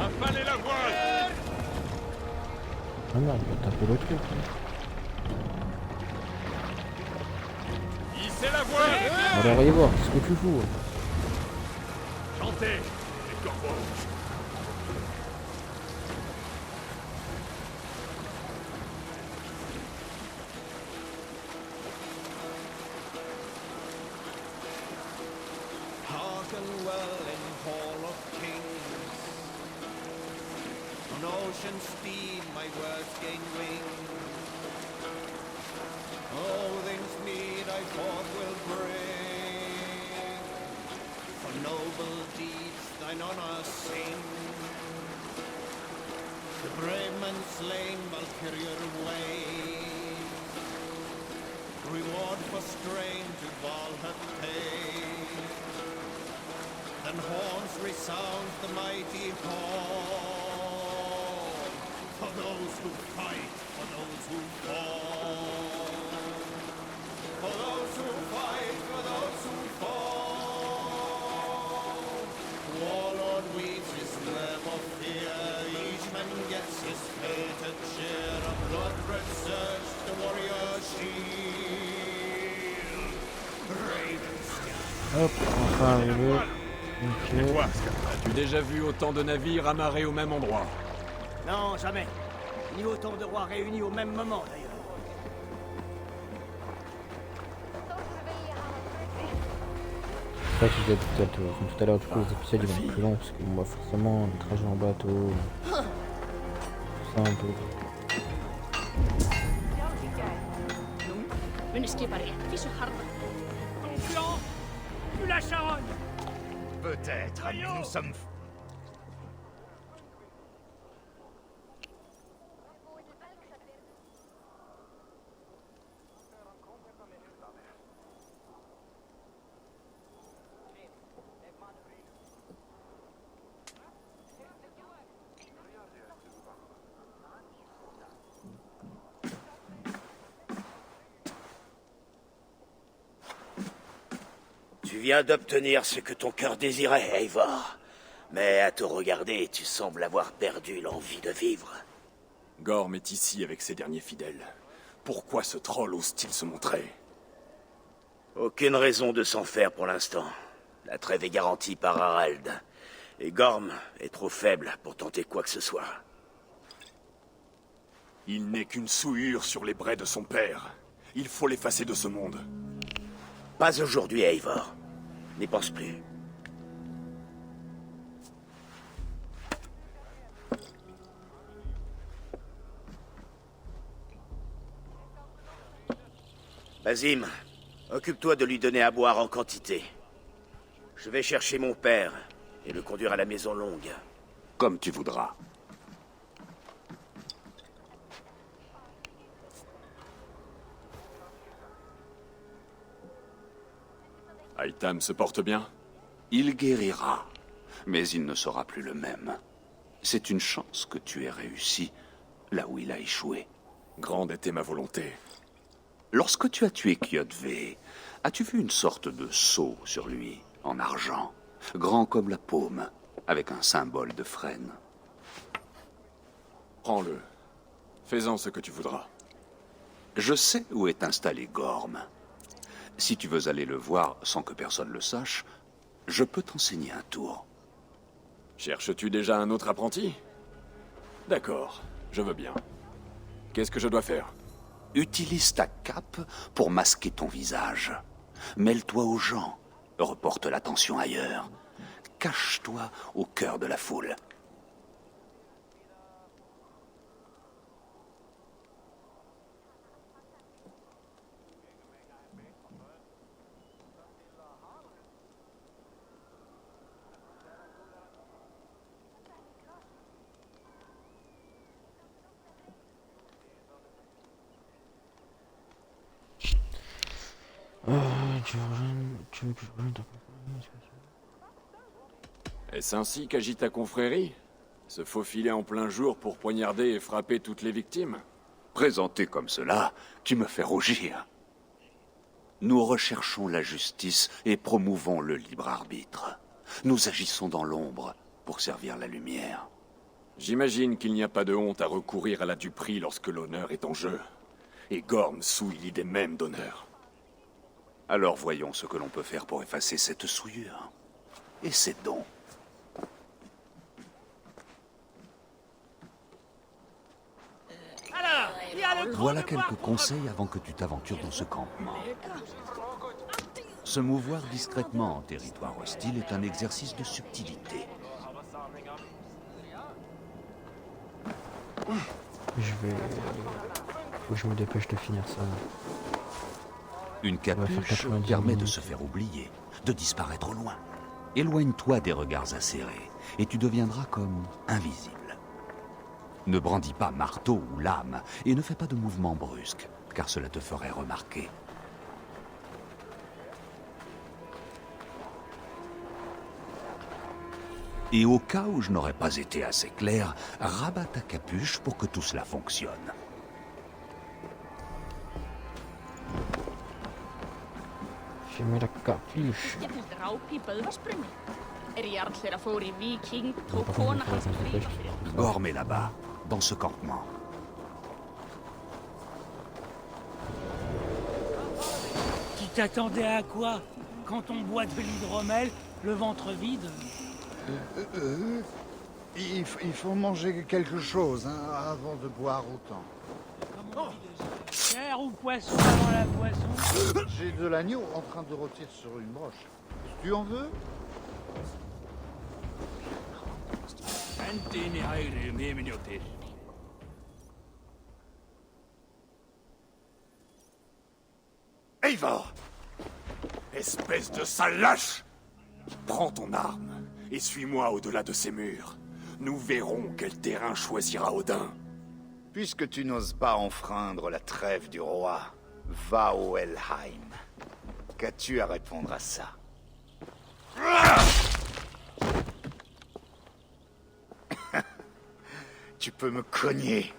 Affalez la voile! Ah merde, il va taper le truc. Hissez la voile! Alors, allez voir, qu'est-ce que tu fous? Chantez, les corbeaux! Hearken well in Hall of Kings. On ocean steam my words gain wing. All things meet I forth will bring. For noble deeds thine honor sing. The brave men slain Valkyrian ways. Reward for strain to Valhalla paid. Then horns resounds the mighty hall. For those who fight, for those who fall. For those who fight, for those who fall. Warlord weeps his never fear. Each man gets his fated share of blood-red surge, the warrior shield. Raven Hop, enfin arrivé. Ok. Et toi, as-tu déjà vu autant de navires amarrés au même endroit? Non, jamais. Ni autant de rois réunis au même moment, d'ailleurs. C'est ça que je disais tout à l'heure, du coup les épisodes ils vont être plus longs parce que moi forcément le trajet en bateau, tout ça un peu. Concurrent, plus la charogne. Peut-être, mais nous sommes... Tu viens d'obtenir ce que ton cœur désirait, Eivor. Mais à te regarder, tu sembles avoir perdu l'envie de vivre. Gorm est ici avec ses derniers fidèles. Pourquoi ce troll ose-t-il se montrer? Aucune raison de s'en faire pour l'instant. La trêve est garantie par Harald. Et Gorm est trop faible pour tenter quoi que ce soit. Il n'est qu'une souillure sur les brais de son père. Il faut l'effacer de ce monde. Pas aujourd'hui, Eivor. N'y pense plus. Basim, occupe-toi de lui donner à boire en quantité. Je vais chercher mon père et le conduire à la Maison Longue. Comme tu voudras. Aitam se porte bien? Il guérira, mais il ne sera plus le même. C'est une chance que tu aies réussi là où il a échoué. Grande était ma volonté. Lorsque tu as tué Kjotve, as-tu vu une sorte de sceau sur lui, en argent, grand comme la paume, avec un symbole de frêne? Prends-le. Fais-en ce que tu voudras. Je sais où est installé Gorm. Si tu veux aller le voir sans que personne le sache, je peux t'enseigner un tour. Cherches-tu déjà un autre apprenti? D'accord, je veux bien. Qu'est-ce que je dois faire? Utilise ta cape pour masquer ton visage. Mêle-toi aux gens. Reporte l'attention ailleurs. Cache-toi au cœur de la foule. Est-ce ainsi qu'agit ta confrérie? Se faufiler en plein jour pour poignarder et frapper toutes les victimes? Présenté comme cela, tu me fais rougir. Nous recherchons la justice et promouvons le libre arbitre. Nous agissons dans l'ombre pour servir la lumière. J'imagine qu'il n'y a pas de honte à recourir à la duperie lorsque l'honneur est en jeu. Et Gorm souille l'idée même d'honneur. Alors voyons ce que l'on peut faire pour effacer cette souillure. Et ces dons. Voilà quelques conseils avant que tu t'aventures dans ce campement. Se mouvoir discrètement en territoire hostile est un exercice de subtilité. Faut que je me dépêche de finir ça. Une capuche permet de se faire oublier, de disparaître au loin. Éloigne-toi des regards acérés, et tu deviendras comme invisible. Ne brandis pas marteau ou lame, et ne fais pas de mouvements brusques, car cela te ferait remarquer. Et au cas où je n'aurais pas été assez clair, rabats ta capuche pour que tout cela fonctionne. J'ai mis la capuche. Ég til dráp í Böðvarsbrunni. Jarl þeirra fór í Víking, tók kona hans að stríða fyrir. Gorm est là-bas, dans ce campement. Tu t'attendais à quoi? Quand on boit de l'hydromel, le ventre vide? Il faut manger quelque chose avant de boire autant. Chair ou poisson avant la poisson? J'ai de l'agneau en train de rôtir sur une broche. Tu en veux? Eivor! Espèce de sale lâche! Prends ton arme et suis-moi au-delà de ces murs. Nous verrons quel terrain choisira Odin. Puisque tu n'oses pas enfreindre la trêve du roi, va au Helheim. Qu'as-tu à répondre à ça? Tu peux me cogner,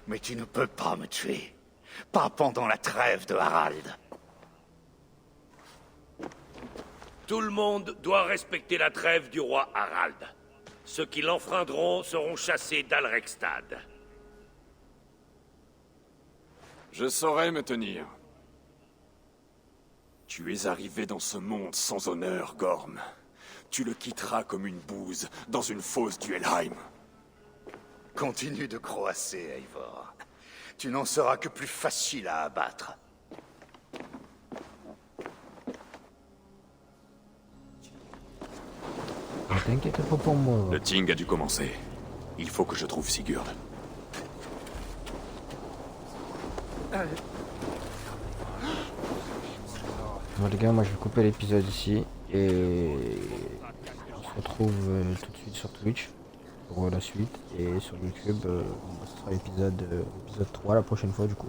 mais tu ne peux pas me tuer. Pas pendant la trêve de Harald. Tout le monde doit respecter la trêve du roi Harald. Ceux qui l'enfreindront seront chassés d'Alrekstad. Je saurai me tenir. Tu es arrivé dans ce monde sans honneur, Gorm. Tu le quitteras comme une bouse dans une fosse du Helheim. Continue de croasser, Eivor. Tu n'en seras que plus facile à abattre. T'inquiète pas pour moi. Le Ting a dû commencer. Il faut que je trouve Sigurd. Bon les gars, moi je vais couper l'épisode ici et on se retrouve tout de suite sur Twitch pour la suite et sur YouTube, ce sera l'épisode 3 la prochaine fois du coup.